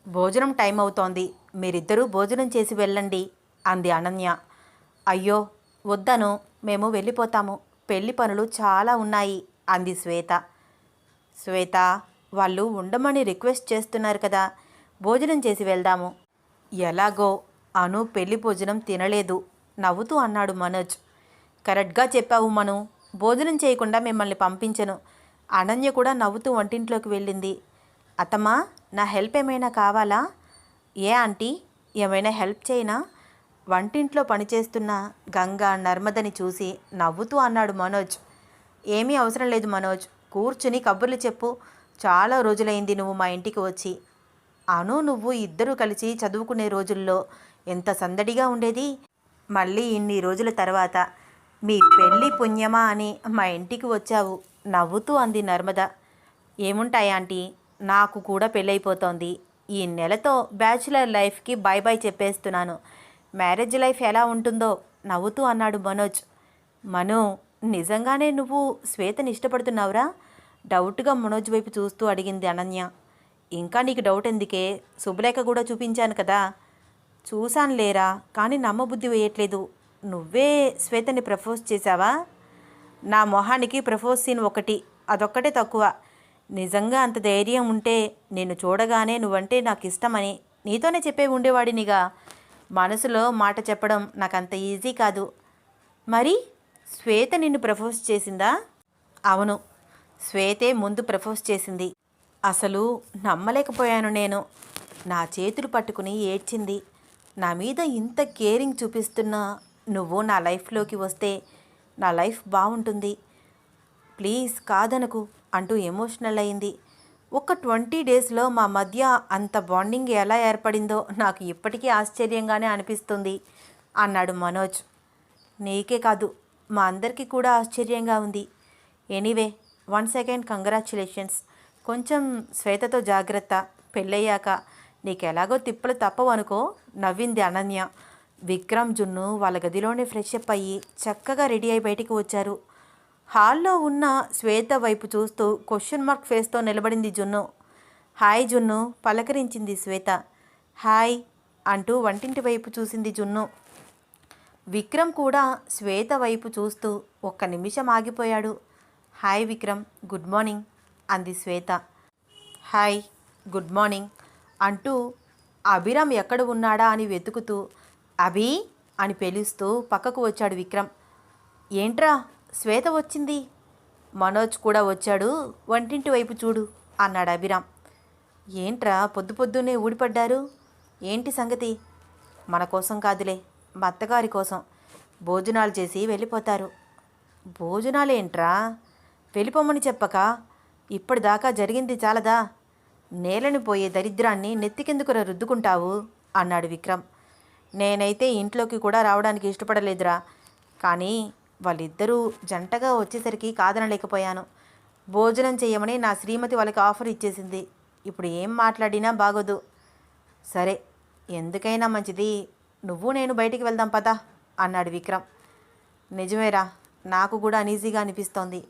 భోజనం టైం అవుతోంది, మీరిద్దరూ భోజనం చేసి వెళ్ళండి అంది అనన్య. అయ్యో వద్దను, మేము వెళ్ళిపోతాము, పెళ్లి పనులు చాలా ఉన్నాయి అంది శ్వేత. శ్వేత, వాళ్ళు ఉండమని రిక్వెస్ట్ చేస్తున్నారు కదా, భోజనం చేసి వెళ్దాము. ఎలాగో అను పెళ్లి భోజనం తినలేదు నవ్వుతూ అన్నాడు మనోజ్. కరెక్ట్గా చెప్పావు మను, భోజనం చేయకుండా మిమ్మల్ని పంపించను. అనన్య కూడా నవ్వుతూ వంటింట్లోకి వెళ్ళింది. అత్తమ్మా, నా హెల్ప్ ఏమైనా కావాలా? ఏ ఆంటీ, ఏమైనా హెల్ప్ చేయనా? వంటింట్లో పనిచేస్తున్న గంగా నర్మదని చూసి నవ్వుతూ అన్నాడు మనోజ్. ఏమీ అవసరం లేదు మనోజ్, కూర్చుని కబుర్లు చెప్పు, చాలా రోజులైంది నువ్వు మా ఇంటికి వచ్చి. అను నువ్వు ఇద్దరూ కలిసి చదువుకునే రోజుల్లో ఎంత సందడిగా ఉండేది. మళ్ళీ ఇన్ని రోజుల తర్వాత మీ పెళ్ళి పుణ్యమా అని మా ఇంటికి వచ్చావు నవ్వుతూ అంది నర్మద. ఏముంటాయి ఆంటీ, నాకు కూడా పెళ్ళైపోతోంది. ఈ నెలతో బ్యాచులర్ లైఫ్కి బై బై చెప్పేస్తున్నాను. మ్యారేజ్ లైఫ్ ఎలా ఉంటుందో నవ్వుతూ అన్నాడు మనోజ్. మను, నిజంగానే నువ్వు శ్వేతని ఇష్టపడుతున్నావురా? డౌట్గా మనోజ్ వైపు చూస్తూ అడిగింది అనన్య. ఇంకా నీకు డౌట్ ఎందుకే, శుభలేఖ కూడా చూపించాను కదా. చూశాను లేరా, కానీ నమ్మబుద్ధి వేయట్లేదు. నువ్వే శ్వేతని ప్రపోజ్ చేశావా? నా మొహానికి ప్రపోజ్ సీన్ ఒకటి, అదొక్కటే తక్కువ. నిజంగా అంత ధైర్యం ఉంటే నిన్ను చూడగానే నువ్వంటే నాకు ఇష్టమని నీతోనే చెప్పే ఉండేవాడినిగా. మనసులో మాట చెప్పడం నాకంత ఈజీ కాదు. మరి శ్వేత నిన్ను ప్రపోజ్ చేసిందా? అవును, శ్వేతే ముందు ప్రపోజ్ చేసింది. అసలు నమ్మలేకపోయాను నేను. నా చేతులు పట్టుకుని ఏడ్చింది. నా మీద ఇంత కేరింగ్ చూపిస్తున్నా నువ్వు నా లైఫ్లోకి వస్తే నా లైఫ్ బాగుంటుంది, ప్లీజ్ కాదనకు అంటూ ఎమోషనల్ అయింది. ఒక 20 డేస్లో మా మధ్య అంత బాండింగ్ ఎలా ఏర్పడిందో నాకు ఇప్పటికీ ఆశ్చర్యంగానే అనిపిస్తుంది అన్నాడు మనోజ్. నీకే కాదు, మా అందరికీ కూడా ఆశ్చర్యంగా ఉంది. Anyway, once again congratulations. కొంచెం శ్వేతతో జాగ్రత్త, పెళ్ళయ్యాక నీకెలాగో తిప్పలు తప్పవు అనుకో నవ్వింది అనన్య. విక్రమ్ జున్ను వాళ్ళ గదిలోనే ఫ్రెష్ అప్ అయ్యి చక్కగా రెడీ అయి బయటికి వచ్చారు. హాల్లో ఉన్న శ్వేత వైపు చూస్తూ క్వశ్చన్ మార్క్ ఫేస్తో నిలబడింది జున్ను. హాయ్ జున్ను పలకరించింది శ్వేత. హాయ్ అంటూ వంటింటి వైపు చూసింది జున్ను. విక్రమ్ కూడా శ్వేత వైపు చూస్తూ ఒక్క నిమిషం ఆగిపోయాడు. హాయ్ విక్రమ్, గుడ్ మార్నింగ్ అంది శ్వేత. హాయ్, గుడ్ మార్నింగ్ అంటూ అభిరామ్ ఎక్కడ ఉన్నాడా అని వెతుకుతూ అభి అని పిలుస్తూ పక్కకు వచ్చాడు విక్రమ్. ఏంట్రా శ్వేత వచ్చింది, మనోజ్ కూడా వచ్చాడు, వంటింటి వైపు చూడు అన్నాడు అభిరామ్. ఏంట్రా పొద్దు పొద్దున్నే ఊడిపడ్డారు, ఏంటి సంగతి? మన కోసం కాదులే, మా అత్తగారి కోసం. భోజనాలు చేసి వెళ్ళిపోతారు. భోజనాలేంట్రా, వెళ్ళిపోమని చెప్పక ఇప్పటిదాకా జరిగింది చాలదా? నేలని పోయే దరిద్రాన్ని నెత్తికెందుకురా రుద్దుకుంటావు అన్నాడు విక్రమ్. నేనైతే ఇంట్లోకి కూడా రావడానికి ఇష్టపడలేదురా, కానీ వాళ్ళిద్దరూ జంటగా వచ్చేసరికి కాదనలేకపోయాను. భోజనం చేయమని నా శ్రీమతి వాళ్ళకి ఆఫర్ ఇచ్చేసింది. ఇప్పుడు ఏం మాట్లాడినా బాగోదు. సరే, ఎందుకైనా మంచిది నువ్వు నేను బయటికి వెళ్దాం పదా అన్నాడు విక్రమ్. నిజమేరా, నాకు కూడా అనీజీగా అనిపిస్తోంది.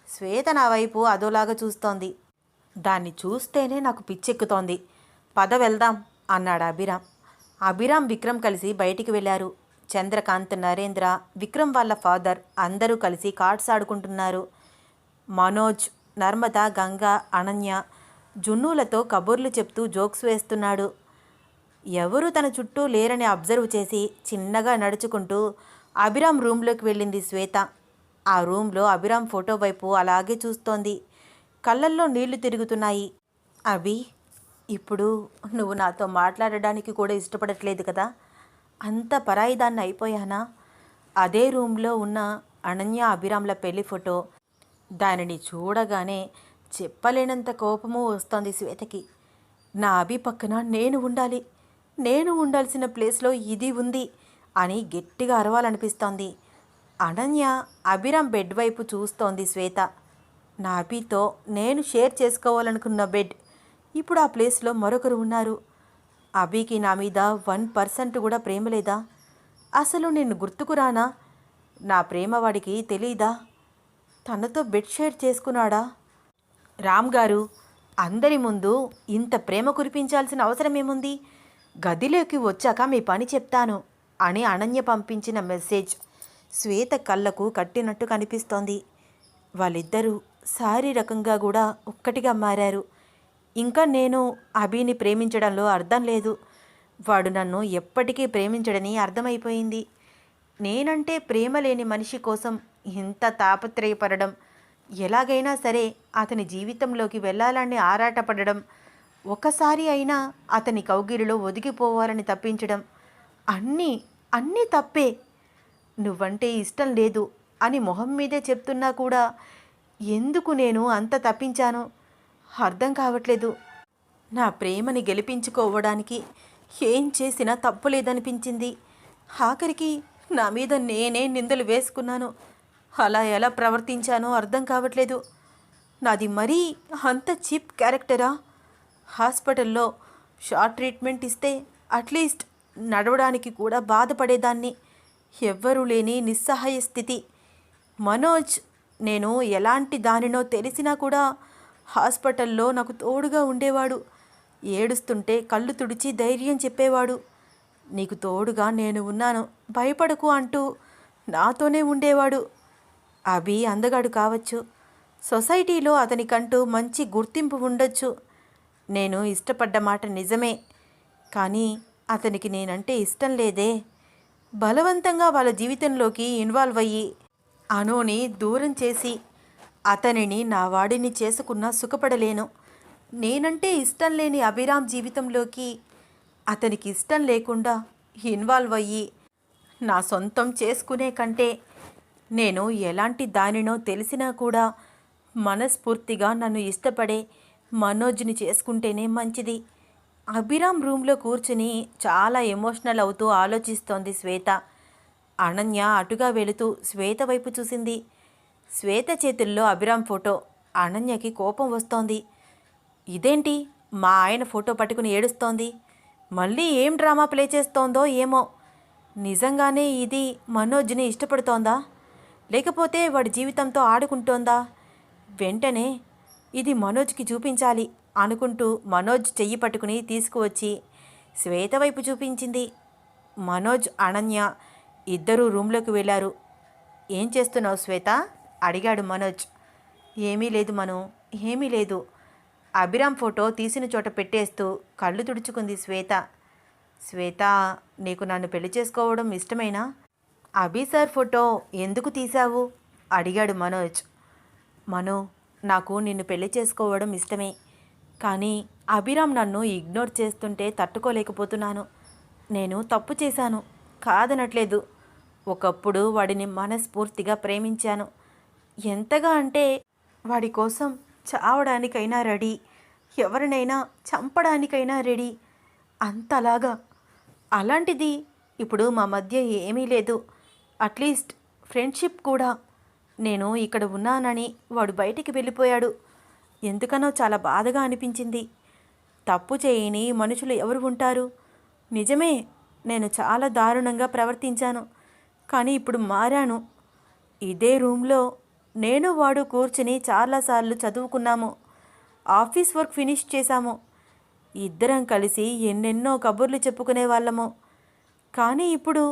శ్వేత నా వైపు అదోలాగా చూస్తోంది. దాన్ని చూస్తేనే నాకు పిచ్చెక్కుతోంది. పద వెళ్దాం అన్నాడు అభిరామ్. అభిరామ్ విక్రమ్ కలిసి బయటికి వెళ్ళారు. చంద్రకాంత్, నరేంద్ర, విక్రమ్ వాళ్ళ ఫాదర్ అందరూ కలిసి కార్డ్స్ ఆడుకుంటున్నారు. మనోజ్, నర్మద, గంగా, అనన్య జున్నులతో కబుర్లు చెప్తూ జోక్స్ వేస్తున్నాడు. ఎవరూ తన చుట్టూ లేరని అబ్జర్వ్ చేసి చిన్నగా నడుచుకుంటూ అభిరామ్ రూమ్లోకి వెళ్ళింది శ్వేత. ఆ రూమ్లో అభిరామ్ ఫోటో వైపు అలాగే చూస్తోంది. కళ్ళల్లో నీళ్లు తిరుగుతున్నాయి. అభి, ఇప్పుడు నువ్వు నాతో మాట్లాడడానికి కూడా ఇష్టపడట్లేదు కదా? అంత పరాయిదాన్ని అయిపోయానా? అదే రూమ్లో ఉన్న అనన్య అభిరామ్ల పెళ్లి ఫోటో. దానిని చూడగానే చెప్పలేనంత కోపము వస్తోంది శ్వేతకి. నా అభి పక్కన నేను ఉండాల్సిన ప్లేస్లో ఇది ఉంది అని గట్టిగా అరవాలనిపిస్తోంది. అనన్య అభిరామ్ బెడ్ వైపు చూస్తోంది శ్వేత. నా అభితో నేను షేర్ చేసుకోవాలనుకున్న బెడ్, ఇప్పుడు ఆ ప్లేస్లో మరొకరు ఉన్నారు. అభికి నా మీద 1% కూడా ప్రేమ లేదా? అసలు నేను గుర్తుకురానా? నా ప్రేమ వాడికి తెలీదా? తనతో బెడ్ షేర్ చేసుకున్నాడా? రామ్ గారు, అందరి ముందు ఇంత ప్రేమ కురిపించాల్సిన అవసరం ఏముంది? గదిలోకి వచ్చాక మీ పని చెప్తాను అని అనన్య పంపించిన మెసేజ్ శ్వేత కళ్ళకు కట్టినట్టు కనిపిస్తోంది. వాళ్ళిద్దరూ శారీరకంగా కూడా ఒక్కటిగా మారారు. ఇంకా నేను అభిని ప్రేమించడంలో అర్థం లేదు. వాడు నన్ను ఎప్పటికీ ప్రేమించడని అర్థమైపోయింది. నేనంటే ప్రేమ లేని మనిషి కోసం ఇంత తాపత్రయపడడం, ఎలాగైనా సరే అతని జీవితంలోకి వెళ్ళాలని ఆరాటపడడం, ఒకసారి అయినా అతని కౌగిలిలో ఒదిగిపోవాలని తప్పించడం, అన్నీ తప్పే. నువ్వంటే ఇష్టం లేదు అని మొహం మీదే చెప్తున్నా కూడా ఎందుకు నేను అంత తప్పించాను అర్థం కావట్లేదు. నా ప్రేమని గెలిపించుకోవడానికి ఏం చేసినా తప్పు లేదనిపించింది. ఆఖరికి నా మీద నేనే నిందలు వేసుకున్నాను. అలా ఎలా ప్రవర్తించానో అర్థం కావట్లేదు. నాది మరీ అంత చీప్ క్యారెక్టరా? హాస్పిటల్లో షార్ట్ ట్రీట్మెంట్ ఇస్తే అట్లీస్ట్ నడవడానికి కూడా బాధపడేదాన్ని. ఎవ్వరూ లేని నిస్సహాయ స్థితి. మనోజ్ నేను ఎలాంటి దానినో తెలిసినా కూడా హాస్పిటల్లో నాకు తోడుగా ఉండేవాడు. ఏడుస్తుంటే కళ్ళు తుడిచి ధైర్యం చెప్పేవాడు. నీకు తోడుగా నేను ఉన్నాను, భయపడకు అంటూ నాతోనే ఉండేవాడు. అభి అందగాడు కావచ్చు, సొసైటీలో అతనికంటూ మంచి గుర్తింపు ఉండొచ్చు. నేను ఇష్టపడ్డ మాట నిజమే, కానీ అతనికి నేనంటే ఇష్టం లేదే. బలవంతంగా వాళ్ళ జీవితంలోకి ఇన్వాల్వ్ అయ్యి అనుని దూరం చేసి అతనిని నా వాడిని చేసుకున్నా సుఖపడలేను. నేనంటే ఇష్టం లేని అభిరామ్ జీవితంలోకి అతనికి ఇష్టం లేకుండా ఇన్వాల్వ్ అయ్యి నా సొంతం చేసుకునే కంటే నేను ఎలాంటి దానినో తెలిసినా కూడా మనస్ఫూర్తిగా నన్ను ఇష్టపడే మనోజ్ని చేసుకుంటేనే మంచిది. అభిరామ్ రూమ్లో కూర్చుని చాలా ఎమోషనల్ అవుతూ ఆలోచిస్తోంది శ్వేత. అనన్య అటుగా వెళుతూ శ్వేత వైపు చూసింది. శ్వేత చేతుల్లో అభిరామ్ ఫోటో. అనన్యకి కోపం వస్తోంది. ఇదేంటి మా ఆయన ఫోటో పట్టుకుని ఏడుస్తోంది? మళ్ళీ ఏం డ్రామా ప్లే చేస్తోందో ఏమో. నిజంగానే ఇది మనోజ్ని ఇష్టపడుతోందా, లేకపోతే వాడి జీవితంతో ఆడుకుంటోందా? వెంటనే ఇది మనోజ్కి చూపించాలి అనుకుంటూ మనోజ్ చెయ్యి పట్టుకుని తీసుకువచ్చి శ్వేత వైపు చూపించింది. మనోజ్, అనన్య ఇద్దరూ రూమ్లోకి వెళ్ళారు. ఏం చేస్తున్నావు శ్వేత? అడిగాడు మనోజ్. ఏమీ లేదు మను, ఏమీ లేదు. అభిరామ్ ఫోటో తీసిన చోట పెట్టేస్తూ కళ్ళు తుడుచుకుంది శ్వేత. శ్వేత, నీకు నన్ను పెళ్లి చేసుకోవడం ఇష్టమేనా? అభి సార్ ఫోటో ఎందుకు తీశావు? అడిగాడు మనోజ్. మను, నాకు నిన్ను పెళ్లి చేసుకోవడం ఇష్టమే, కానీ అభిరామ్ నన్ను ఇగ్నోర్ చేస్తుంటే తట్టుకోలేకపోతున్నాను. నేను తప్పు చేశాను, కాదనట్లేదు. ఒకప్పుడు వాడిని మనస్ఫూర్తిగా ప్రేమించాను. ఎంతగా అంటే వాడి కోసం చావడానికైనా రెడీ, ఎవరినైనా చంపడానికైనా రెడీ, అంతలాగా. అలాంటిది ఇప్పుడు మా మధ్య ఏమీ లేదు. అట్లీస్ట్ ఫ్రెండ్షిప్ కూడా. నేను ఇక్కడ ఉన్నానని వాడు బయటికి వెళ్ళిపోయాడు. ఎందుకనో చాలా బాధగా అనిపించింది. తప్పు చేయని మనుషులు ఎవరు ఉంటారు? నిజమే, నేను చాలా దారుణంగా ప్రవర్తించాను, కానీ ఇప్పుడు మారాను. ఇదే రూమ్లో నేను వాడు కూర్చుని చాలాసార్లు చదువుకున్నాము, ఆఫీస్ వర్క్ ఫినిష్ చేశాము. ఇద్దరం కలిసి ఎన్నెన్నో కబుర్లు చెప్పుకునే వాళ్ళము. కానీ ఇప్పుడు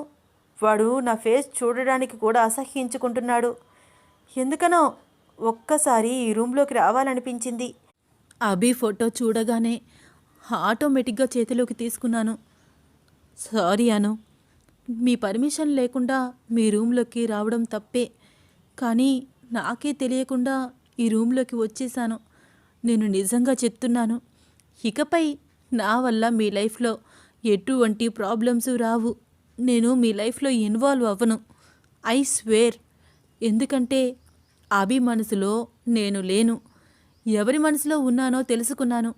వాడు నా ఫేస్ చూడడానికి కూడా అసహ్యించుకుంటున్నాడు. ఎందుకనో ఒక్కసారి ఈ రూమ్లోకి రావాలనిపించింది. అభి ఫోటో చూడగానే ఆటోమేటిక్గా చేతిలోకి తీసుకున్నాను. సారీ అను, మీ పర్మిషన్ లేకుండా మీ రూమ్లోకి రావడం తప్పే. కానీ నాకే తెలియకుండా ఈ రూమ్లోకి వచ్చేసాను. నేను నిజంగా చెప్తున్నాను, ఇకపై నా వల్ల మీ లైఫ్లో ఎటువంటి ప్రాబ్లమ్స్ రావు. నేను మీ లైఫ్లో ఇన్వాల్వ్ అవ్వను, ఐ స్వేర్. ఎందుకంటే అభి మనసులో నేను లేను, ఎవరి మనసులో ఉన్నానో తెలుసుకున్నాను.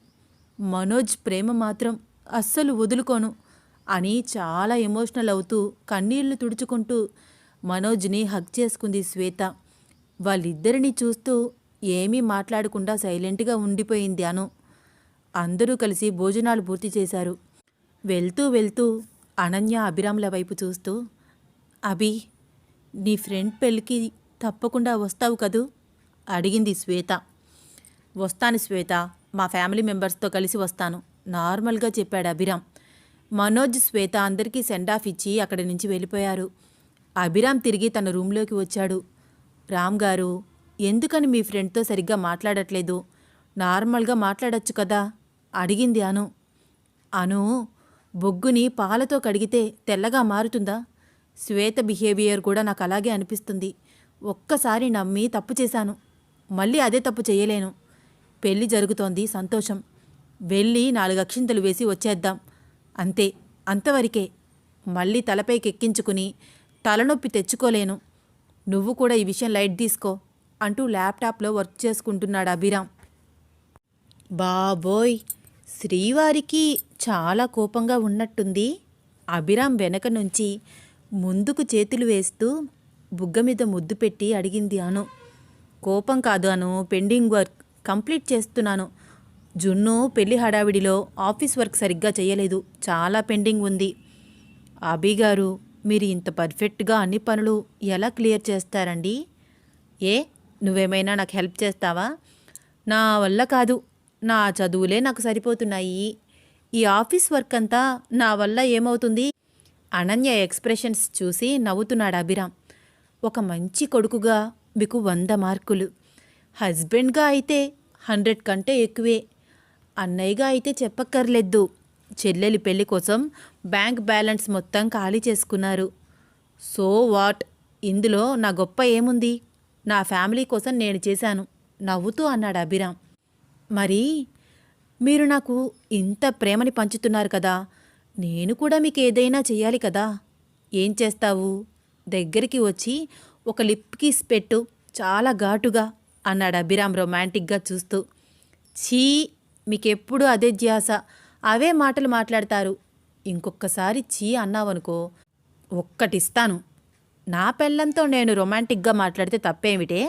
మనోజ్ ప్రేమ మాత్రం అస్సలు వదులుకోను అని చాలా ఎమోషనల్ అవుతూ కన్నీళ్లు తుడుచుకుంటూ మనోజ్ని హగ్ చేసుకుంది శ్వేత. వాళ్ళిద్దరినీ చూస్తూ ఏమీ మాట్లాడకుండా సైలెంట్గా ఉండిపోయింది అను. అందరూ కలిసి భోజనాలు పూర్తి చేశారు. వెళ్తూ వెళ్తూ అనన్య అభిరామ్ల వైపు చూస్తూ, అభి, నీ ఫ్రెండ్ పెళ్ళికి తప్పకుండా వస్తావు కదూ అడిగింది శ్వేత. వస్తాను శ్వేత, మా ఫ్యామిలీ మెంబర్స్తో కలిసి వస్తాను నార్మల్గా చెప్పాడు అభిరామ్. మనోజ్, శ్వేత అందరికీ సెండ్ ఆఫ్ ఇచ్చి అక్కడి నుంచి వెళ్ళిపోయారు. అభిరామ్ తిరిగి తన రూమ్లోకి వచ్చాడు. రామ్ గారు, ఎందుకని మీ ఫ్రెండ్తో సరిగ్గా మాట్లాడట్లేదు? నార్మల్గా మాట్లాడచ్చు కదా అడిగింది అను. అను, బొగ్గుని పాలతో కడిగితే తెల్లగా మారుతుందా? శ్వేత బిహేవియర్ కూడా నాకు అలాగే అనిపిస్తుంది. ఒక్కసారి నమ్మి తప్పు చేశాను, మళ్ళీ అదే తప్పు చేయలేను. పెళ్ళి జరుగుతోంది, సంతోషం. వెళ్ళి 4 అక్షింతలు వేసి వచ్చేద్దాం, అంతే, అంతవరకే. మళ్ళీ తలపైకి ఎక్కించుకుని తలనొప్పి తెచ్చుకోలేను. నువ్వు కూడా ఈ విషయం లైట్ తీసుకో అంటూ ల్యాప్టాప్లో వర్క్ చేసుకుంటున్నాడు అభిరామ్. బాబోయ్, శ్రీవారికి చాలా కోపంగా ఉన్నట్టుంది. అభిరామ్ వెనక నుంచి ముందుకు చేతులు వేస్తూ బుగ్గ మీద ముద్దు పెట్టి అడిగింది అను. కోపం కాదు అను, పెండింగ్ వర్క్ కంప్లీట్ చేస్తున్నాను. జున్ను పెళ్లి హడావిడిలో ఆఫీస్ వర్క్ సరిగ్గా చేయలేదు, చాలా పెండింగ్ ఉంది. అభిగారు, మీరు ఇంత పర్ఫెక్ట్గా అన్ని పనులు ఎలా క్లియర్ చేస్తారండి? నువ్వేమైనా నాకు హెల్ప్ చేస్తావా? నా వల్ల కాదు, నా చదువులే నాకు సరిపోతున్నాయి. ఈ ఆఫీస్ వర్క్ అంతా నా వల్ల ఏమవుతుంది? అనన్య ఎక్స్ప్రెషన్స్ చూసి నవ్వుతున్నాడు అభిరామ్. ఒక మంచి కొడుకుగా మీకు 100 మార్కులు, హస్బెండ్గా అయితే 100 కంటే ఎక్కువే, అన్నయ్యగా అయితే చెప్పక్కర్లేదు. చెల్లెలి పెళ్లి కోసం బ్యాంక్ బ్యాలెన్స్ మొత్తం ఖాళీ చేసుకున్నారు. సో వాట్, ఇందులో నా గొప్ప ఏముంది? నా ఫ్యామిలీ కోసం నేను చేశాను నవ్వుతూ అన్నాడు అభిరామ్. మరి మీరు నాకు ఇంత ప్రేమని పంచుతున్నారు కదా, నేను కూడా మీకు ఏదైనా చెయ్యాలి కదా. ఏం చేస్తావు? దగ్గరికి వచ్చి ఒక లిప్ కిస్ పెట్టు, చాలా ఘాటుగా అన్నాడు అభిరామ్ రొమాంటిక్గా చూస్తూ. ఛీ, మీకెప్పుడు అదే ధ్యాస, అవే మాటలు మాట్లాడతారు. ఇంకొకసారి ఛీ అన్నావనుకో ఒక్కటిస్తాను. నా పెళ్ళంతో నేను రొమాంటిక్గా మాట్లాడితే తప్పేమిటే?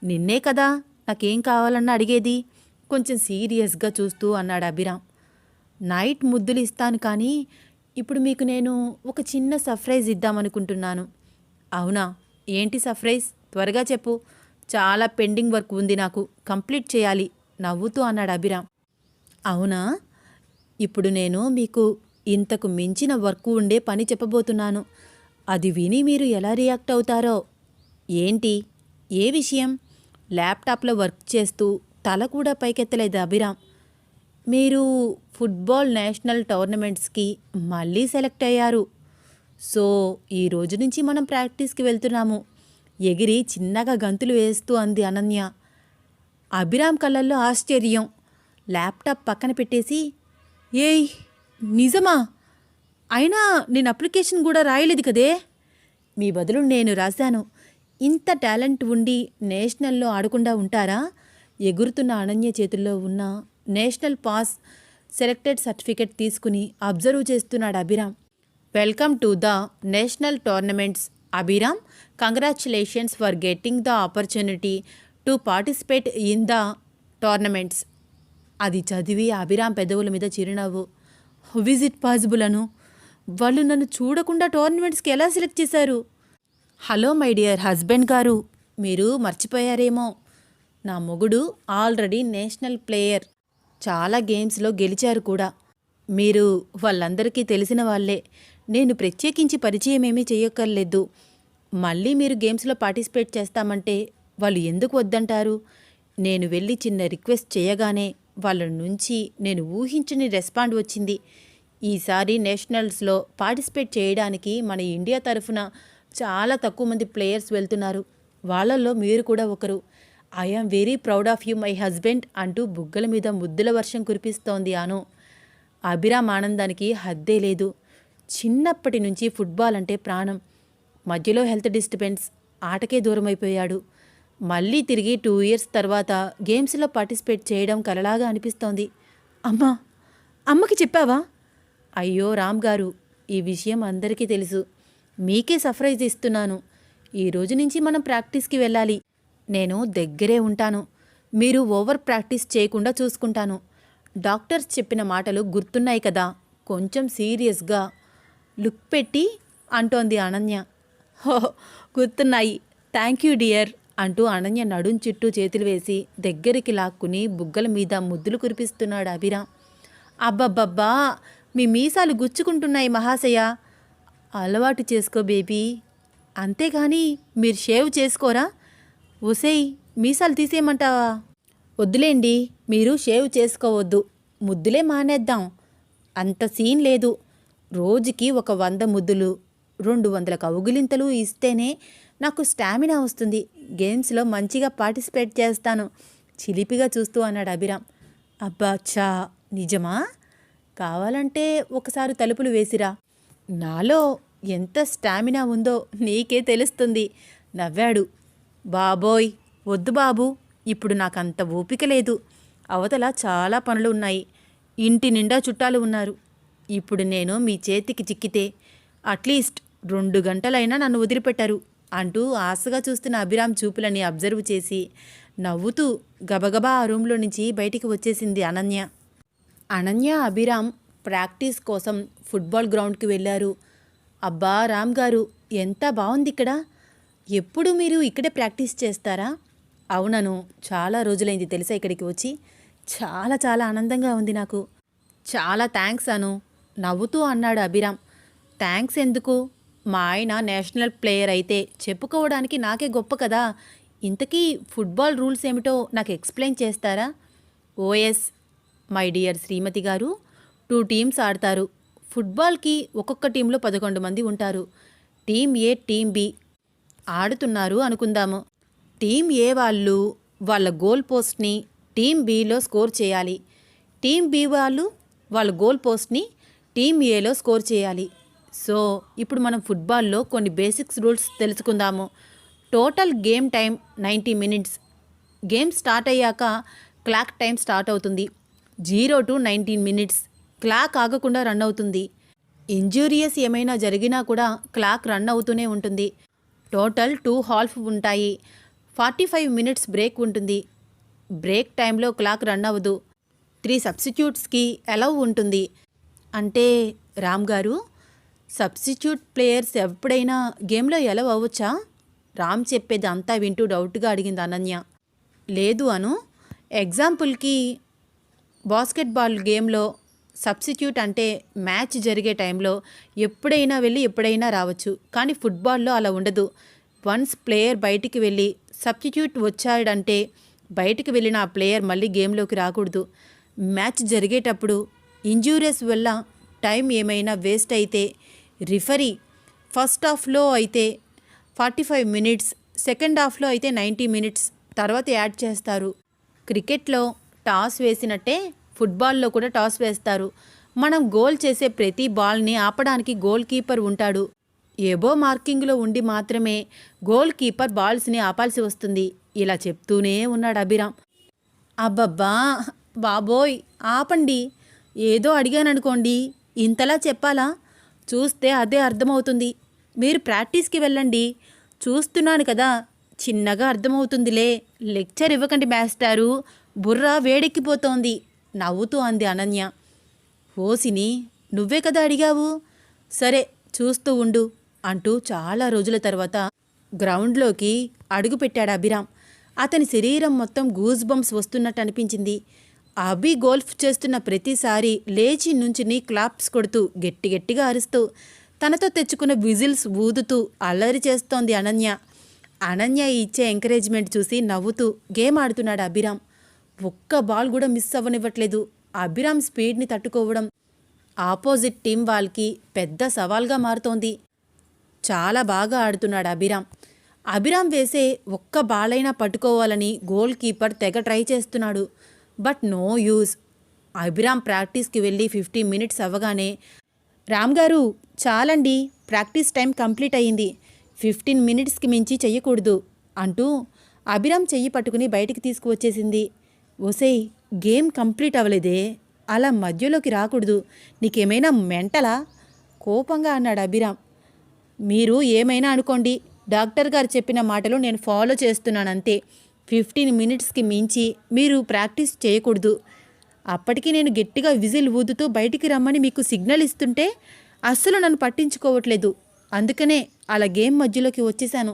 నిన్నే కదా నాకేం కావాలన్నా అడిగేది. కొంచెం సీరియస్గా చూస్తూ అన్నాడు అభిరామ్. నైట్ ముద్దులు ఇస్తాను, కానీ ఇప్పుడు మీకు నేను ఒక చిన్న సర్ప్రైజ్ ఇద్దామనుకుంటున్నాను. అవునా? ఏంటి సర్ప్రైజ్? త్వరగా చెప్పు, చాలా పెండింగ్ వర్క్ ఉంది, నాకు కంప్లీట్ చేయాలి నవ్వుతూ అన్నాడు అభిరామ్. అవునా? ఇప్పుడు నేను మీకు ఇంతకు మించిన వర్క్ ఉండే పని చెప్పబోతున్నాను. అది విని మీరు ఎలా రియాక్ట్ అవుతారో. ఏంటి? ఏ విషయం? ల్యాప్టాప్లో వర్క్ చేస్తూ తల కూడా పైకెత్తలేదు అభిరామ్. మీరు ఫుట్బాల్ నేషనల్ టోర్నమెంట్స్కి మళ్ళీ సెలెక్ట్ అయ్యారు. సో ఈ రోజు నుంచి మనం ప్రాక్టీస్కి వెళ్తున్నాము. ఎగిరి చిన్నగా గంతులు వేస్తూ అంది అనన్య. అభిరామ్ కళ్ళల్లో ఆశ్చర్యం. ల్యాప్టాప్ పక్కన పెట్టేసి, ఏయ్ నిజమా? అయినా నేను అప్లికేషన్ కూడా రాయలేదు కదే. మీ బదులు నేను రాశాను. ఇంత టాలెంట్ ఉండి నేషనల్లో ఆడకుండా ఉంటారా? ఎగురుతున్న అనన్య చేతుల్లో ఉన్న నేషనల్ పాస్ సెలెక్టెడ్ సర్టిఫికెట్ తీసుకుని అబ్జర్వ్ చేస్తున్నాడు Abhiram. Welcome to the national tournaments Abhiram. Congratulations for getting the opportunity to participate in the tournaments. అది చదివి అభిరామ్ పెదవుల మీద చిరునవ్వు. హౌ ఈజ్ ఇట్ పాసిబుల్ అను? వాళ్ళు నన్ను చూడకుండా టోర్నమెంట్స్కి ఎలా సెలెక్ట్ చేశారు? హలో మై డియర్ హస్బెండ్ గారు, మీరు మర్చిపోయారేమో, నా మొగుడు ఆల్రెడీ నేషనల్ ప్లేయర్. చాలా గేమ్స్లో గెలిచారు కూడా. మీరు వాళ్ళందరికీ తెలిసిన వాళ్ళే. నేను ప్రత్యేకించి పరిచయం ఏమీ చేయక్కర్లేదు. మళ్ళీ మీరు గేమ్స్లో పార్టిసిపేట్ చేస్తామంటే వాళ్ళు ఎందుకు వద్దంటారు? నేను వెళ్ళి చిన్న రిక్వెస్ట్ చేయగానే వాళ్ళ నుంచి నేను ఊహించని రెస్పాండ్ వచ్చింది. ఈసారి నేషనల్స్లో పార్టిసిపేట్ చేయడానికి మన ఇండియా తరఫున చాలా తక్కువ మంది ప్లేయర్స్ వెళ్తున్నారు. వాళ్ళల్లో మీరు కూడా ఒకరు. I am very proud of you my husband అంటూ బుగ్గల మీద ముద్దుల వర్షం కురిపిస్తోంది అను. అభిరామ్ ఆనందానికి హద్దే లేదు. చిన్నప్పటి నుంచి ఫుట్బాల్ అంటే ప్రాణం. మధ్యలో హెల్త్ డిస్టర్బెన్స్, ఆటకే దూరమైపోయాడు. మళ్ళీ తిరిగి 2 ఇయర్స్ తర్వాత గేమ్స్లో పార్టిసిపేట్ చేయడం కలలాగా అనిపిస్తోంది. అమ్మా, అమ్మకి చెప్పావా? అయ్యో రామ్ గారు, ఈ విషయం అందరికీ తెలుసు. మీకే సర్ప్రైజ్ ఇస్తున్నాను. ఈ రోజు నుంచి మనం ప్రాక్టీస్కి వెళ్ళాలి. నేను దగ్గరే ఉంటాను. మీరు ఓవర్ ప్రాక్టీస్ చేయకుండా చూసుకుంటాను. డాక్టర్స్ చెప్పిన మాటలు గుర్తున్నాయి కదా? కొంచెం సీరియస్గా లుక్ పెట్టి అంటోంది అనన్య. హో, గుర్తున్నాయి. థ్యాంక్ యూ డియర్ అంటూ అనన్య నడుం చుట్టూ చేతులు వేసి దగ్గరికి లాక్కుని బుగ్గల మీద ముద్దులు కురిపిస్తున్నాడు అభిరామ్. అబ్బబ్బబ్బా, మీ మీసాలు గుచ్చుకుంటున్నాయి మహాశయ. అలవాటు చేసుకో బేబీ. అంతేగాని మీరు షేవ్ చేసుకోరా? ఒసేయ్, మీసాలు తీసేయమంటావా? వద్దులేండి, మీరు షేవ్ చేసుకోవద్దు. ముద్దులే మానేద్దాం. అంత సీన్ లేదు. రోజుకి ఒక 100 ముద్దులు, 200 కౌగిలింతలు ఇస్తేనే నాకు స్టామినా వస్తుంది. గేమ్స్లో మంచిగా పార్టిసిపేట్ చేస్తాను చిలిపిగా చూస్తూ అన్నాడు అభిరామ్. అబ్బా చా, నిజమా? కావాలంటే ఒకసారి తలుపులు వేసిరా. నాలో ఎంత స్టామినా ఉందో నీకే తెలుస్తుంది నవ్వాడు. బాబోయ్, వద్దు బాబు, ఇప్పుడు నాకంత ఓపిక లేదు. అవతల చాలా పనులు ఉన్నాయి. ఇంటి నిండా చుట్టాలు ఉన్నారు. ఇప్పుడు నేను మీ చేతికి చిక్కితే అట్లీస్ట్ 2 గంటలైనా నన్ను వదిలిపెట్టారు అంటూ ఆశగా చూస్తున్న అభిరామ్ చూపులని అబ్జర్వ్ చేసి నవ్వుతూ గబగబా ఆ రూమ్లో నుంచి బయటికి వచ్చేసింది అనన్య. అనన్య, అభిరామ్ ప్రాక్టీస్ కోసం ఫుట్బాల్ గ్రౌండ్కి వెళ్ళారు. అబ్బా రామ్ గారు, ఎంత బాగుంది ఇక్కడ. ఎప్పుడు మీరు ఇక్కడే ప్రాక్టీస్ చేస్తారా? అవునను, చాలా రోజులైంది తెలుసా ఇక్కడికి వచ్చి. చాలా చాలా ఆనందంగా ఉంది నాకు. చాలా థ్యాంక్స్ అను నవ్వుతూ అన్నాడు అభిరామ్. థ్యాంక్స్ ఎందుకు? మా ఆయన నేషనల్ ప్లేయర్ అయితే చెప్పుకోవడానికి నాకే గొప్ప కదా. ఇంతకీ ఫుట్బాల్ రూల్స్ ఏమిటో నాకు ఎక్స్ప్లెయిన్ చేస్తారా? ఓఎస్ మై డియర్ శ్రీమతి గారు, 2 టీమ్స్ ఆడతారు. ఫుట్బాల్కి ఒక్కొక్క టీంలో 11 మంది ఉంటారు. టీం ఏ, టీం బి ఆడుతున్నారు అనుకుందాము. టీం ఏ వాళ్ళు వాళ్ళ గోల్ పోస్ట్ని టీం బిలో స్కోర్ చేయాలి. టీం బి వాళ్ళు వాళ్ళ గోల్ పోస్ట్ని టీం ఏలో స్కోర్ చేయాలి. సో ఇప్పుడు మనం ఫుట్బాల్లో కొన్ని బేసిక్స్ రూల్స్ తెలుసుకుందాము. Total game time 90 minutes. Game start అయ్యాక క్లాక్ టైం స్టార్ట్ అవుతుంది. 0 to 19 మినిట్స్ క్లాక్ ఆగకుండా రన్ అవుతుంది. ఇంజూరియస్ ఏమైనా జరిగినా కూడా క్లాక్ రన్ అవుతూనే ఉంటుంది. టోటల్ 2 హాల్ఫ్ ఉంటాయి. 45 మినిట్స్ బ్రేక్ ఉంటుంది. బ్రేక్ టైంలో క్లాక్ రన్ అవ్వదు. 3 సబ్స్టిట్యూట్స్కి అలౌ ఉంటుంది. అంటే రామ్ గారు, సబ్స్టిట్యూట్ ప్లేయర్స్ ఎప్పుడైనా గేమ్లో అలౌ అవ్వచ్చా? రామ్ చెప్పేది అంతా వింటూ డౌట్గా అడిగింది అనన్య. లేదు అను, ఎగ్జాంపుల్కి బాస్కెట్బాల్ గేమ్లో సబ్స్టిట్యూట్ అంటే మ్యాచ్ జరిగే టైంలో ఎప్పుడైనా వెళ్ళి ఎప్పుడైనా రావచ్చు. కానీ ఫుట్బాల్లో అలా ఉండదు. వన్స్ ప్లేయర్ బయటికి వెళ్ళి సబ్స్టిట్యూట్ వచ్చాడంటే బయటికి వెళ్ళిన ఆ ప్లేయర్ మళ్ళీ గేమ్లోకి రాకూడదు. మ్యాచ్ జరిగేటప్పుడు ఇంజూరీస్ వల్ల టైం ఏమైనా వేస్ట్ అయితే రిఫరీ ఫస్ట్ హాఫ్లో అయితే 45 మినిట్స్, సెకండ్ హాఫ్లో అయితే 90 మినిట్స్ తర్వాత యాడ్ చేస్తారు. క్రికెట్లో టాస్ వేసినట్టే ఫుట్బాల్లో కూడా టాస్ వేస్తారు. మనం గోల్ చేసే ప్రతి బాల్ని ఆపడానికి గోల్ కీపర్ ఉంటాడు. ఏబో మార్కింగ్లో ఉండి మాత్రమే గోల్ కీపర్ బాల్స్ని ఆపాల్సి వస్తుంది. ఇలా చెప్తూనే ఉన్నాడు అభిరామ్. అబ్బబ్బా బాబోయ్, ఆపండి. ఏదో అడిగాననుకోండి, ఇంతలా చెప్పాలా? చూస్తే అదే అర్థమవుతుంది. మీరు ప్రాక్టీస్కి వెళ్ళండి. చూస్తున్నాను కదా, చిన్నగా అర్థమవుతుందిలే. లెక్చర్ ఇవ్వకండి మాస్టారు, బుర్ర వేడెక్కిపోతోంది నవ్వుతూ అంది అనన్య. ఓసిని, నువ్వే కదా అడిగావు. సరే చూస్తూ ఉండు అంటూ చాలా రోజుల తర్వాత గ్రౌండ్లోకి అడుగుపెట్టాడు అభిరామ్. అతని శరీరం మొత్తం గూస్ బంప్స్ వస్తున్నట్టు అనిపించింది. అభి గోల్ఫ్ చేస్తున్న ప్రతిసారి లేచి నుంచుని క్లాప్స్ కొడుతూ గట్టిగా అరుస్తూ తనతో తెచ్చుకున్న విజిల్స్ ఊదుతూ అల్లరి చేస్తోంది అనన్య. అనన్య ఇచ్చే ఎంకరేజ్మెంట్ చూసి నవ్వుతూ గేమ్ ఆడుతున్నాడు అభిరామ్. ఒక్క బాల్ కూడా మిస్ అవ్వనివ్వట్లేదు. అభిరామ్ స్పీడ్ని తట్టుకోవడం ఆపోజిట్ టీం వాళ్ళకి పెద్ద సవాల్గా మారుతోంది. చాలా బాగా ఆడుతున్నాడు అభిరామ్. అభిరామ్ వేసే ఒక్క బాలైనా పట్టుకోవాలని గోల్ కీపర్ తెగ ట్రై చేస్తున్నాడు. But no use. అభిరామ్ ప్రాక్టీస్కి వెళ్ళి 15 మినిట్స్ అవ్వగానే, రామ్ గారు చాలండి, ప్రాక్టీస్ టైం కంప్లీట్ అయ్యింది, 15 మినిట్స్కి మించి చెయ్యకూడదు అంటూ అభిరామ్ చెయ్యి పట్టుకుని బయటికి తీసుకువచ్చేసింది. ఒసేయ్, గేమ్ కంప్లీట్ అవ్వలేదే, అలా మధ్యలోకి రాకూడదు, నీకేమైనా మెంటలా? కోపంగా అన్నాడు అభిరామ్. మీరు ఏమైనా అనుకోండి, డాక్టర్ గారు చెప్పిన మాటలు నేను ఫాలో చేస్తున్నానంతే. 15 మినిట్స్కి మించి మీరు ప్రాక్టీస్ చేయకూడదు. అప్పటికి నేను గట్టిగా విజిల్ ఊదుతూ బయటికి రమ్మని మీకు సిగ్నల్ ఇస్తుంటే అస్సలు నన్ను పట్టించుకోవట్లేదు. అందుకనే అలా గేమ్ మధ్యలోకి వచ్చేసాను.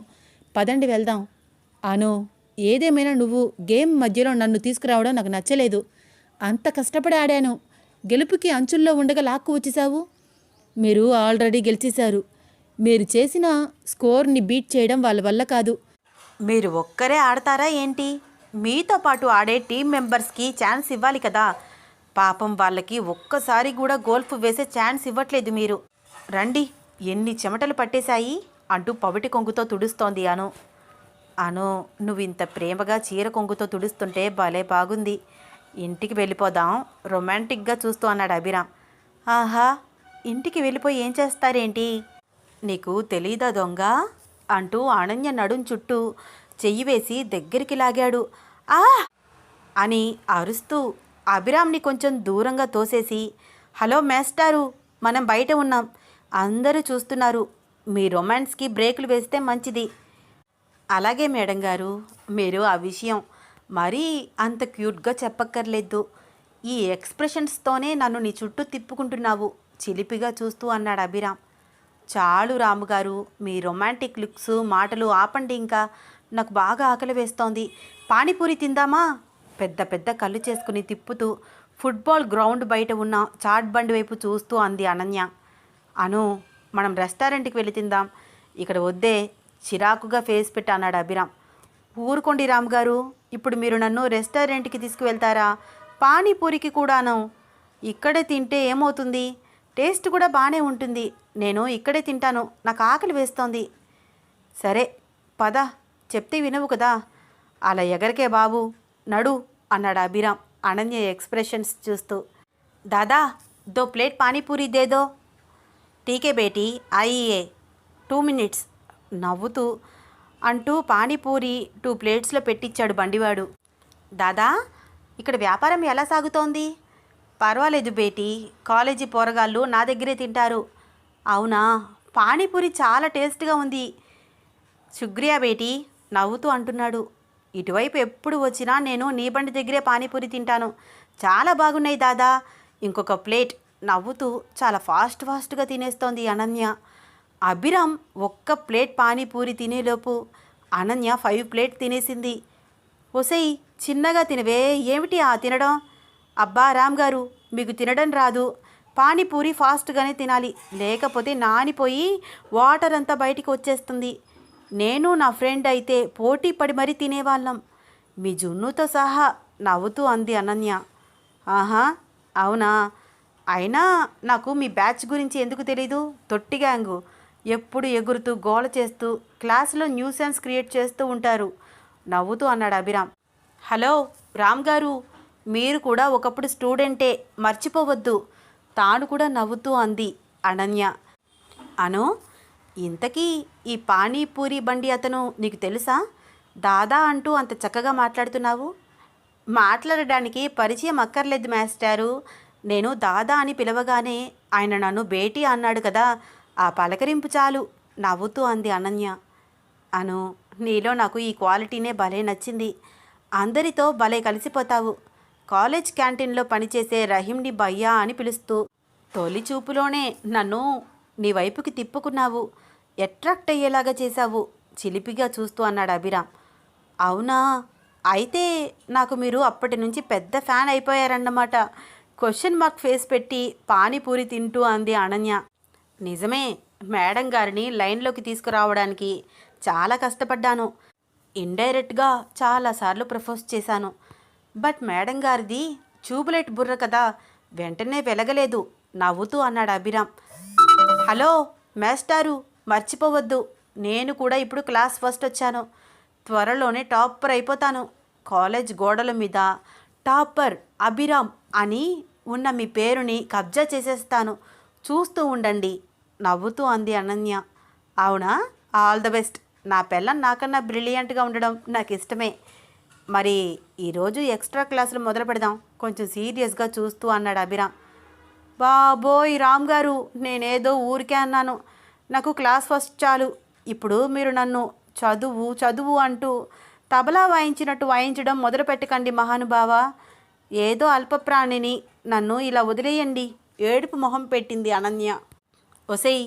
పదండి వెళ్దాం. అను, ఏదేమైనా నువ్వు గేమ్ మధ్యలో నన్ను తీసుకురావడం నాకు నచ్చలేదు. అంత కష్టపడి ఆడాను, గెలుపుకి అంచుల్లో ఉండగా లాక్కు వచ్చేసావు. మీరు ఆల్రెడీ గెలిచేశారు. మీరు చేసిన స్కోర్ని బీట్ చేయడం వాళ్ళ వల్ల కాదు. మీరు ఒక్కరే ఆడతారా ఏంటి? మీతో పాటు ఆడే టీం మెంబర్స్కి ఛాన్స్ ఇవ్వాలి కదా. పాపం వాళ్ళకి ఒక్కసారి కూడా గోల్ఫ్ వేసే ఛాన్స్ ఇవ్వట్లేదు మీరు. రండి, ఎన్ని చెమటలు పట్టేశాయి అంటూ పవిటి కొంగుతో తుడుస్తోంది అను. అను, నువ్వు ఇంత ప్రేమగా చీర కొంగుతో తుడుస్తుంటే భలే బాగుంది. ఇంటికి వెళ్ళిపోదాం, రొమాంటిక్గా చూస్తూ అన్నాడు అభిరామ్. ఆహా, ఇంటికి వెళ్ళిపోయి ఏం చేస్తారేంటి? నీకు తెలీదా దొంగ అంటూ అనన్య నడుం చుట్టూ చెయ్యి వేసి దగ్గరికి లాగాడు. ఆ అని అరుస్తూ అభిరామ్ని కొంచెం దూరంగా తోసేసి, హలో మేస్టారు, మనం బయట ఉన్నాం, అందరూ చూస్తున్నారు, మీ రొమాన్స్కి బ్రేకులు వేస్తే మంచిది. అలాగే మేడం గారు, మీరు ఆ విషయం మరీ అంత క్యూట్గా చెప్పక్కర్లేదు. ఈ ఎక్స్ప్రెషన్స్తోనే నన్ను నీ చుట్టూ తిప్పుకుంటున్నావు చిలిపిగా చూస్తూ అన్నాడు అభిరామ్. చాలు రాముగారు, మీ రొమాంటిక్ లుక్స్ మాటలు ఆపండి, ఇంకా నాకు బాగా ఆకలి వేస్తోంది. పానీపూరి తిందామా? పెద్ద పెద్ద కళ్ళు చేసుకుని తిప్పుతూ ఫుట్బాల్ గ్రౌండ్ బయట ఉన్న చాట్ బండి వైపు చూస్తూ అంది అనన్య. అను, మనం రెస్టారెంట్కి వెళ్ళి తిందాం, ఇక్కడ వద్దే, చిరాకుగా ఫేస్ పెట్టి అన్నాడు అభిరామ్. ఊరుకోండి రాముగారు, ఇప్పుడు మీరు నన్ను రెస్టారెంట్కి తీసుకువెళ్తారా? పానీపూరికి కూడాను. ఇక్కడే తింటే ఏమవుతుంది, టేస్ట్ కూడా బాగానే ఉంటుంది. నేను ఇక్కడే తింటాను, నాకు ఆకలి వేస్తోంది. సరే పద, చెప్తే వినవు కదా, అలా ఎగరికే బాబు, నడు అన్నాడు అభిరామ్ అనన్య ఎక్స్ప్రెషన్స్ చూస్తూ. దాదా, దో ప్లేట్ పానీపూరి దేదో. టీకే బేటీ, ఆయియే 2 మినిట్స్ నవ్వుతూ అంటూ పానీపూరి 2 ప్లేట్స్లో పెట్టించాడు బండివాడు. దాదా, ఇక్కడ వ్యాపారం ఎలా సాగుతోంది? పర్వాలేదు బేటీ, కాలేజీ పోరగాళ్ళు నా దగ్గరే తింటారు. అవునా, పానీపూరి చాలా టేస్ట్గా ఉంది శుక్రియా బేటీ నవ్వుతూ అంటున్నాడు. ఇటువైపు ఎప్పుడు వచ్చినా నేను నీ బండి దగ్గరే పానీపూరి తింటాను, చాలా బాగున్నాయి దాదా, ఇంకొక ప్లేట్ నవ్వుతూ చాలా ఫాస్ట్గా తినేస్తోంది అనన్య. అభిరామ్ ఒక్క ప్లేట్ పానీపూరి తినేలోపు అనన్య 5 ప్లేట్ తినేసింది. ఒసేయ్, చిన్నగా తినవే, ఏమిటి ఆ తినడం? అబ్బా రామ్ గారు, మీకు తినడం రాదు, పానీపూరి ఫాస్ట్గానే తినాలి, లేకపోతే నానిపోయి వాటర్ అంతా బయటికి వచ్చేస్తుంది. నేను నా ఫ్రెండ్ అయితే పోటీ పడి మరీ తినేవాళ్ళం, మీ జున్నుతో సహా నవ్వుతూ అంది అనన్య. ఆహా, అవునా? అయినా నాకు మీ బ్యాచ్ గురించి ఎందుకు తెలీదు, తొట్టి గ్యాంగు, ఎప్పుడు ఎగురుతూ గోల చేస్తూ క్లాసులో న్యూసెన్స్ క్రియేట్ చేస్తూ ఉంటారు నవ్వుతూ అన్నాడు అభిరామ్. హలో రామ్ గారు, మీరు కూడా ఒకప్పుడు స్టూడెంటే, మర్చిపోవద్దు తాను కూడా నవ్వుతూ అంది అనన్య. అను, ఇంతకీ ఈ పానీపూరి బండి అతను నీకు తెలుసా? దాదా అంటూ అంత చక్కగా మాట్లాడుతున్నావు. మాట్లాడడానికి పరిచయం అక్కర్లేదు మాస్టారు, నేను దాదా అని పిలవగానే ఆయన నన్ను బేటీ అన్నాడు కదా, ఆ పలకరింపు చాలు నవ్వుతూ అంది అనన్య. అను, నీలో నాకు ఈ క్వాలిటీనే భలే నచ్చింది, అందరితో భలే కలిసిపోతావు. కాలేజ్ క్యాంటీన్లో పనిచేసే రహీంని భయ్యా అని పిలుస్తూ తొలి చూపులోనే నన్ను నీ వైపుకి తిప్పుకున్నావు, అట్రాక్ట్ అయ్యేలాగా చేశావు చిలిపిగా చూస్తూ అన్నాడు అభిరామ్. అవునా, అయితే నాకు మీరు అప్పటి నుంచి పెద్ద ఫ్యాన్ అయిపోయారన్నమాట. క్వశ్చన్ మార్క్ ఫేస్ పెట్టి పానీపూరి తింటూ అంది అనన్య. నిజమే, మేడం గారిని లైన్లోకి తీసుకురావడానికి చాలా కష్టపడ్డాను. ఇండైరెక్ట్గా చాలాసార్లు ప్రపోజ్ చేశాను. బట్ మేడం గారిది ట్యూబ్లైట్ బుర్ర కదా, వెంటనే వెలగలేదు నవ్వుతూ అన్నాడు అభిరామ్. హలో మేస్టారు, మర్చిపోవద్దు, నేను కూడా ఇప్పుడు క్లాస్ ఫస్ట్ వచ్చాను. త్వరలోనే టాపర్ అయిపోతాను. కాలేజ్ గోడల మీద టాపర్ అభిరామ్ అని ఉన్న మీ పేరుని కబ్జా చేసేస్తాను. చూస్తూ ఉండండి నవ్వుతూ అంది అనన్య. అవునా, ఆల్ ద బెస్ట్. నా పిల్లం నాకన్నా బ్రిలియంట్గా ఉండడం నాకు ఇష్టమే. మరి ఈరోజు ఎక్స్ట్రా క్లాసులు మొదలు పెడదాం, కొంచెం సీరియస్గా చూస్తూ అన్నాడు అభిరామ్. బాబోయ్ రామ్ గారు, నేనేదో ఊరికే అన్నాను. నాకు క్లాస్ ఫస్ట్ చాలు. ఇప్పుడు మీరు నన్ను చదువు చదువు అంటూ తబలా వాయించినట్టు వాయించడం మొదలు పెట్టకండి మహానుభావ. ఏదో అల్పప్రాణిని, నన్ను ఇలా వదిలేయండి. ఏడుపు మొహం పెట్టింది అనన్య. ఒసేయ్,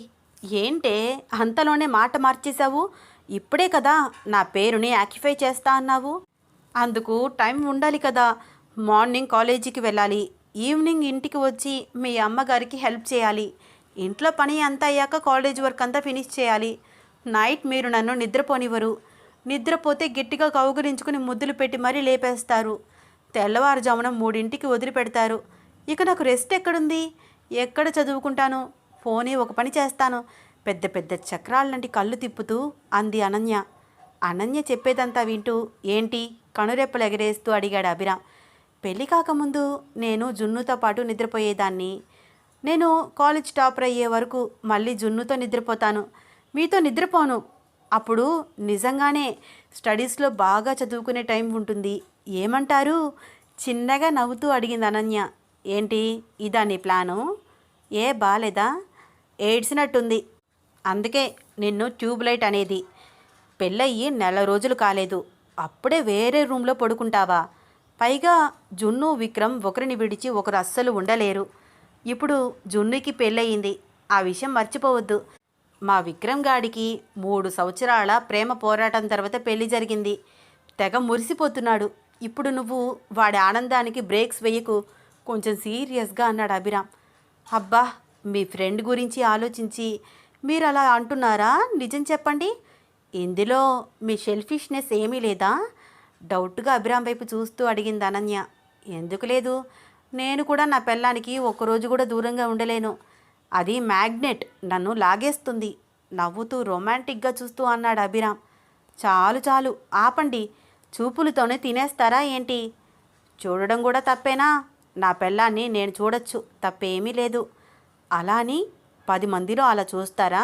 ఏంటే అంతలోనే మాట మార్చేశావు? ఇప్పుడే కదా నా పేరుని యాక్టిఫై చేస్తా అన్నావు. అందుకు టైం ఉండాలి కదా. మార్నింగ్ కాలేజీకి వెళ్ళాలి, ఈవినింగ్ ఇంటికి వచ్చి మీ అమ్మగారికి హెల్ప్ చేయాలి, ఇంట్లో పని అంతా అయ్యాక కాలేజ్ వర్క్ అంతా ఫినిష్ చేయాలి. నైట్ మీరు నన్ను నిద్రపోనివ్వరు. నిద్రపోతే గట్టిగా కౌగులించుకుని ముద్దులు పెట్టి మరీ లేపేస్తారు. తెల్లవారుజామున 3ంటికి వదిలిపెడతారు. ఇక నాకు రెస్ట్ ఎక్కడుంది? ఎక్కడ చదువుకుంటాను? పోనీ ఒక పని చేస్తాను, పెద్ద పెద్ద చక్రాలంటి కళ్ళు తిప్పుతూ అంది అనన్య. అనన్య చెప్పేదంతా వింటూ ఏంటి కనురెప్పలు ఎగరేస్తూ అడిగాడు అభిరామ్. పెళ్ళి కాకముందు నేను జున్నుతో పాటు నిద్రపోయేదాన్ని. నేను కాలేజ్ టాపర్ అయ్యే వరకు మళ్ళీ జున్నుతో నిద్రపోతాను, మీతో నిద్రపోను. అప్పుడు నిజంగానే స్టడీస్లో బాగా చదువుకునే టైం ఉంటుంది. ఏమంటారు? చిన్నగా నవ్వుతూ అడిగింది అనన్య. ఏంటి ఇదా నీ ప్లాను? ఏ బాలేదా? ఏడ్చినట్టుంది. అందుకే నిన్ను ట్యూబ్లైట్ అనేది. పెళ్ళయ్యి నెల రోజులు కాలేదు, అప్పుడే వేరే రూమ్లో పడుకుంటావా? పైగా జున్ను విక్రమ్ ఒకరిని విడిచి ఒకరు అస్సలు ఉండలేరు. ఇప్పుడు జున్నుకి పెళ్ళయింది, ఆ విషయం మర్చిపోవద్దు. మా విక్రమ్ గాడికి 3 సంవత్సరాల ప్రేమ పోరాటం తర్వాత పెళ్లి జరిగింది. తెగ మురిసిపోతున్నాడు. ఇప్పుడు నువ్వు వాడి ఆనందానికి బ్రేక్స్ వేయకు, కొంచెం సీరియస్గా అన్నాడు అభిరామ్. అబ్బా, మీ ఫ్రెండ్ గురించి ఆలోచించి మీరు అలా అంటున్నారా? నిజం చెప్పండి, ఇందులో మీ షెల్ఫిష్నెస్ ఏమీ లేదా? డౌట్గా అభిరామ్ వైపు చూస్తూ అడిగింది అనన్య. ఎందుకు లేదు, నేను కూడా నా పెళ్ళానికి ఒక్కరోజు కూడా దూరంగా ఉండలేను. అది మ్యాగ్నెట్, నన్ను లాగేస్తుంది. నవ్వుతూ రొమాంటిక్గా చూస్తూ అన్నాడు అభిరామ్. చాలు చాలు ఆపండి, చూపులతోనే తినేస్తారా ఏంటి? చూడడం కూడా తప్పేనా? నా పెళ్ళాన్ని నేను చూడొచ్చు, తప్పేమీ లేదు. అలా అని 10 మందిలో అలా చూస్తారా?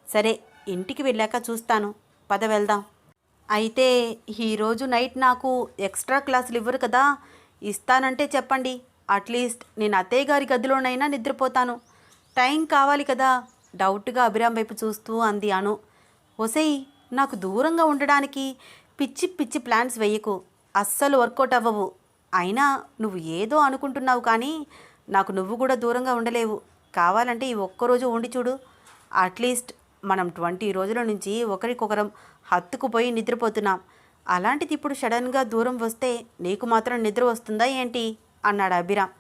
సరే, ఇంటికి వెళ్ళాక చూస్తాను, పద వెళ్దాం. అయితే ఈరోజు నైట్ నాకు ఎక్స్ట్రా క్లాసులు ఇవ్వరు కదా? ఇస్తానంటే చెప్పండి, అట్లీస్ట్ నేను అత్తయ్య గారి గదిలోనైనా నిద్రపోతాను. టైం కావాలి కదా? డౌట్గా అభిరామ్ వైపు చూస్తూ అంది అను. ఒసేయ్, నాకు దూరంగా ఉండడానికి పిచ్చి పిచ్చి ప్లాన్స్ వేయకు, అస్సలు వర్కౌట్ అవ్వవు. అయినా నువ్వు ఏదో అనుకుంటున్నావు కానీ నాకు నువ్వు కూడా దూరంగా ఉండలేవు. కావాలంటే ఈ ఒక్కరోజు ఉండి చూడు. అట్లీస్ట్ మనం 20 రోజుల నుంచి ఒకరికొకరం హత్తుకుపోయి నిద్రపోతున్నాం. అలాంటిది ఇప్పుడు సడన్గా దూరం వస్తే నీకు మాత్రం నిద్ర వస్తుందా ఏంటి అన్నాడు అభిరామ్.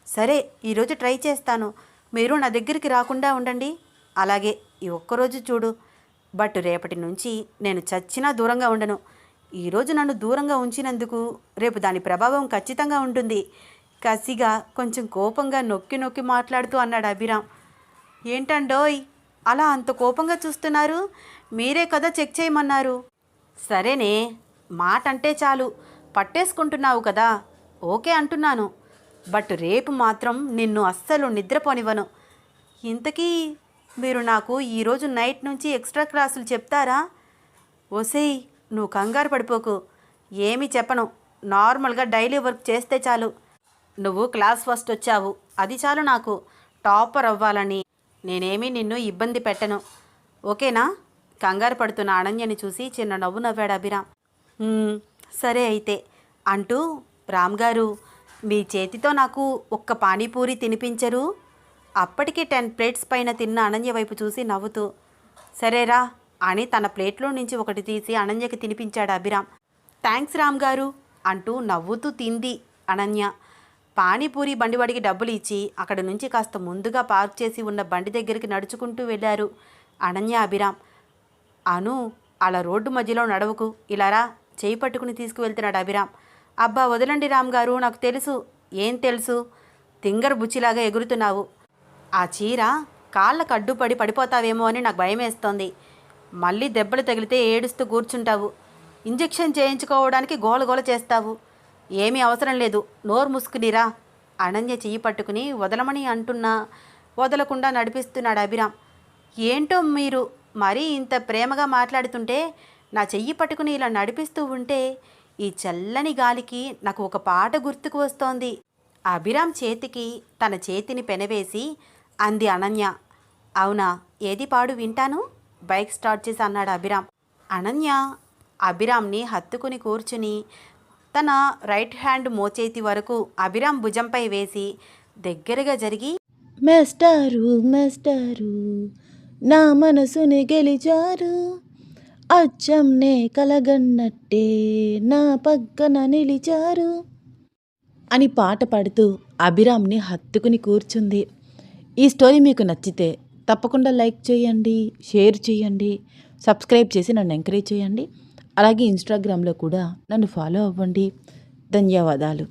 సరే, ఈరోజు ట్రై చేస్తాను, మీరు నా దగ్గరికి రాకుండా ఉండండి. అలాగే, ఈ ఒక్కరోజు చూడు. బట్ రేపటి నుంచి నేను చచ్చినా దూరంగా ఉండను. ఈరోజు నన్ను దూరంగా ఉంచినందుకు రేపు దాని ప్రభావం ఖచ్చితంగా ఉంటుంది. కసిగా కొంచెం కోపంగా నొక్కి నొక్కి మాట్లాడుతూ అన్నాడు అభిరామ్. ఏంటండోయ్ అలా అంత కోపంగా చూస్తున్నారు? మీరే కదా చెక్ చేయమన్నారు. సరేనే, మాట అంటే చాలు పట్టేసుకుంటున్నావు కదా, ఓకే అంటున్నాను. బట్ రేపు మాత్రం నిన్ను అస్సలు నిద్రపోనివ్వను. ఇంతకీ మీరు నాకు ఈరోజు నైట్ నుంచి ఎక్స్ట్రా క్లాసులు చెప్తారా? ఒసేయ్, నువ్వు కంగారు పడిపోకు, ఏమీ చెప్పను. నార్మల్గా డైలీ వర్క్ చేస్తే చాలు. నువ్వు క్లాస్ ఫస్ట్ వచ్చావు, అది చాలు నాకు. టాపర్ అవ్వాలని నేనేమీ నిన్ను ఇబ్బంది పెట్టను, ఓకేనా? కంగారు పడుతున్న అనన్యని చూసి చిన్న నవ్వు నవ్వాడు అభిరామ్. సరే అయితే అంటూ, రామ్ గారు, మీ చేతితో నాకు ఒక్క పానీపూరి తినిపించరు? అప్పటికే 10 ప్లేట్స్ పైన తిన్న అనన్య వైపు చూసి నవ్వుతూ, సరేరా అని తన ప్లేట్లో నుంచి ఒకటి తీసి అనన్యకి తినిపించాడు అభిరామ్. థ్యాంక్స్ రామ్ గారు అంటూ నవ్వుతూ తింది అనన్య. పానీపూరి బండివాడికి డబ్బులు ఇచ్చి అక్కడ నుంచి కాస్త ముందుగా పార్క్ చేసి ఉన్న బండి దగ్గరికి నడుచుకుంటూ వెళ్ళారు అనన్య, అభిరామ్. అను, అలా రోడ్డు మధ్యలో నడవకు, ఇలారా చేయి పట్టుకుని తీసుకువెళ్తున్నాడు అభిరామ్. అబ్బా వదలండి రామ్ గారు, నాకు తెలుసు. ఏం తెలుసు? తింగర్ బుచ్చిలాగా ఎగురుతున్నావు. ఆ చీర కాళ్ళకు అడ్డుపడి పడిపోతావేమో అని నాకు భయం వేస్తోంది. మళ్ళీ దెబ్బలు తగిలితే ఏడుస్తూ కూర్చుంటావు. ఇంజెక్షన్ చేయించుకోవడానికి గోలగోల చేస్తావు. ఏమీ అవసరం లేదు, నోరు ముసుకునిరా. అనన్య చెయ్యి పట్టుకుని వదలమని అంటున్నా వదలకుండా నడిపిస్తున్నాడు అభిరామ్. ఏంటో మీరు మరీ ఇంత ప్రేమగా మాట్లాడుతుంటే, నా చెయ్యి పట్టుకుని ఇలా నడిపిస్తూ ఉంటే ఈ చల్లని గాలికి నాకు ఒక పాట గుర్తుకు వస్తోంది. అభిరామ్ చేతికి తన చేతిని పెనవేసి అంది అనన్య. అవునా, ఏది పాడు వింటాను. బైక్ స్టార్ట్ చేసి అన్నాడు అభిరామ్. అనన్య అభిరామ్ని హత్తుకుని కూర్చుని తన రైట్ హ్యాండ్ మోచేతి వరకు అభిరామ్ భుజంపై వేసి దగ్గరగా జరిగి, మాస్టారు మాస్టారు నా మనసుని గెలిచారు, అచ్చం నే కలగన్నట్టే నా పక్కన నిలిచారు అని పాట పాడుతూ అభిరామ్ని హత్తుకుని కూర్చుంది. ఈ స్టోరీ మీకు నచ్చితే తప్పకుండా లైక్ చేయండి, షేర్ చేయండి, సబ్స్క్రైబ్ చేసి నన్ను ఎంకరేజ్ చేయండి. అలాగే ఇన్స్టాగ్రామ్లో కూడా నన్ను ఫాలో అవ్వండి. ధన్యవాదాలు.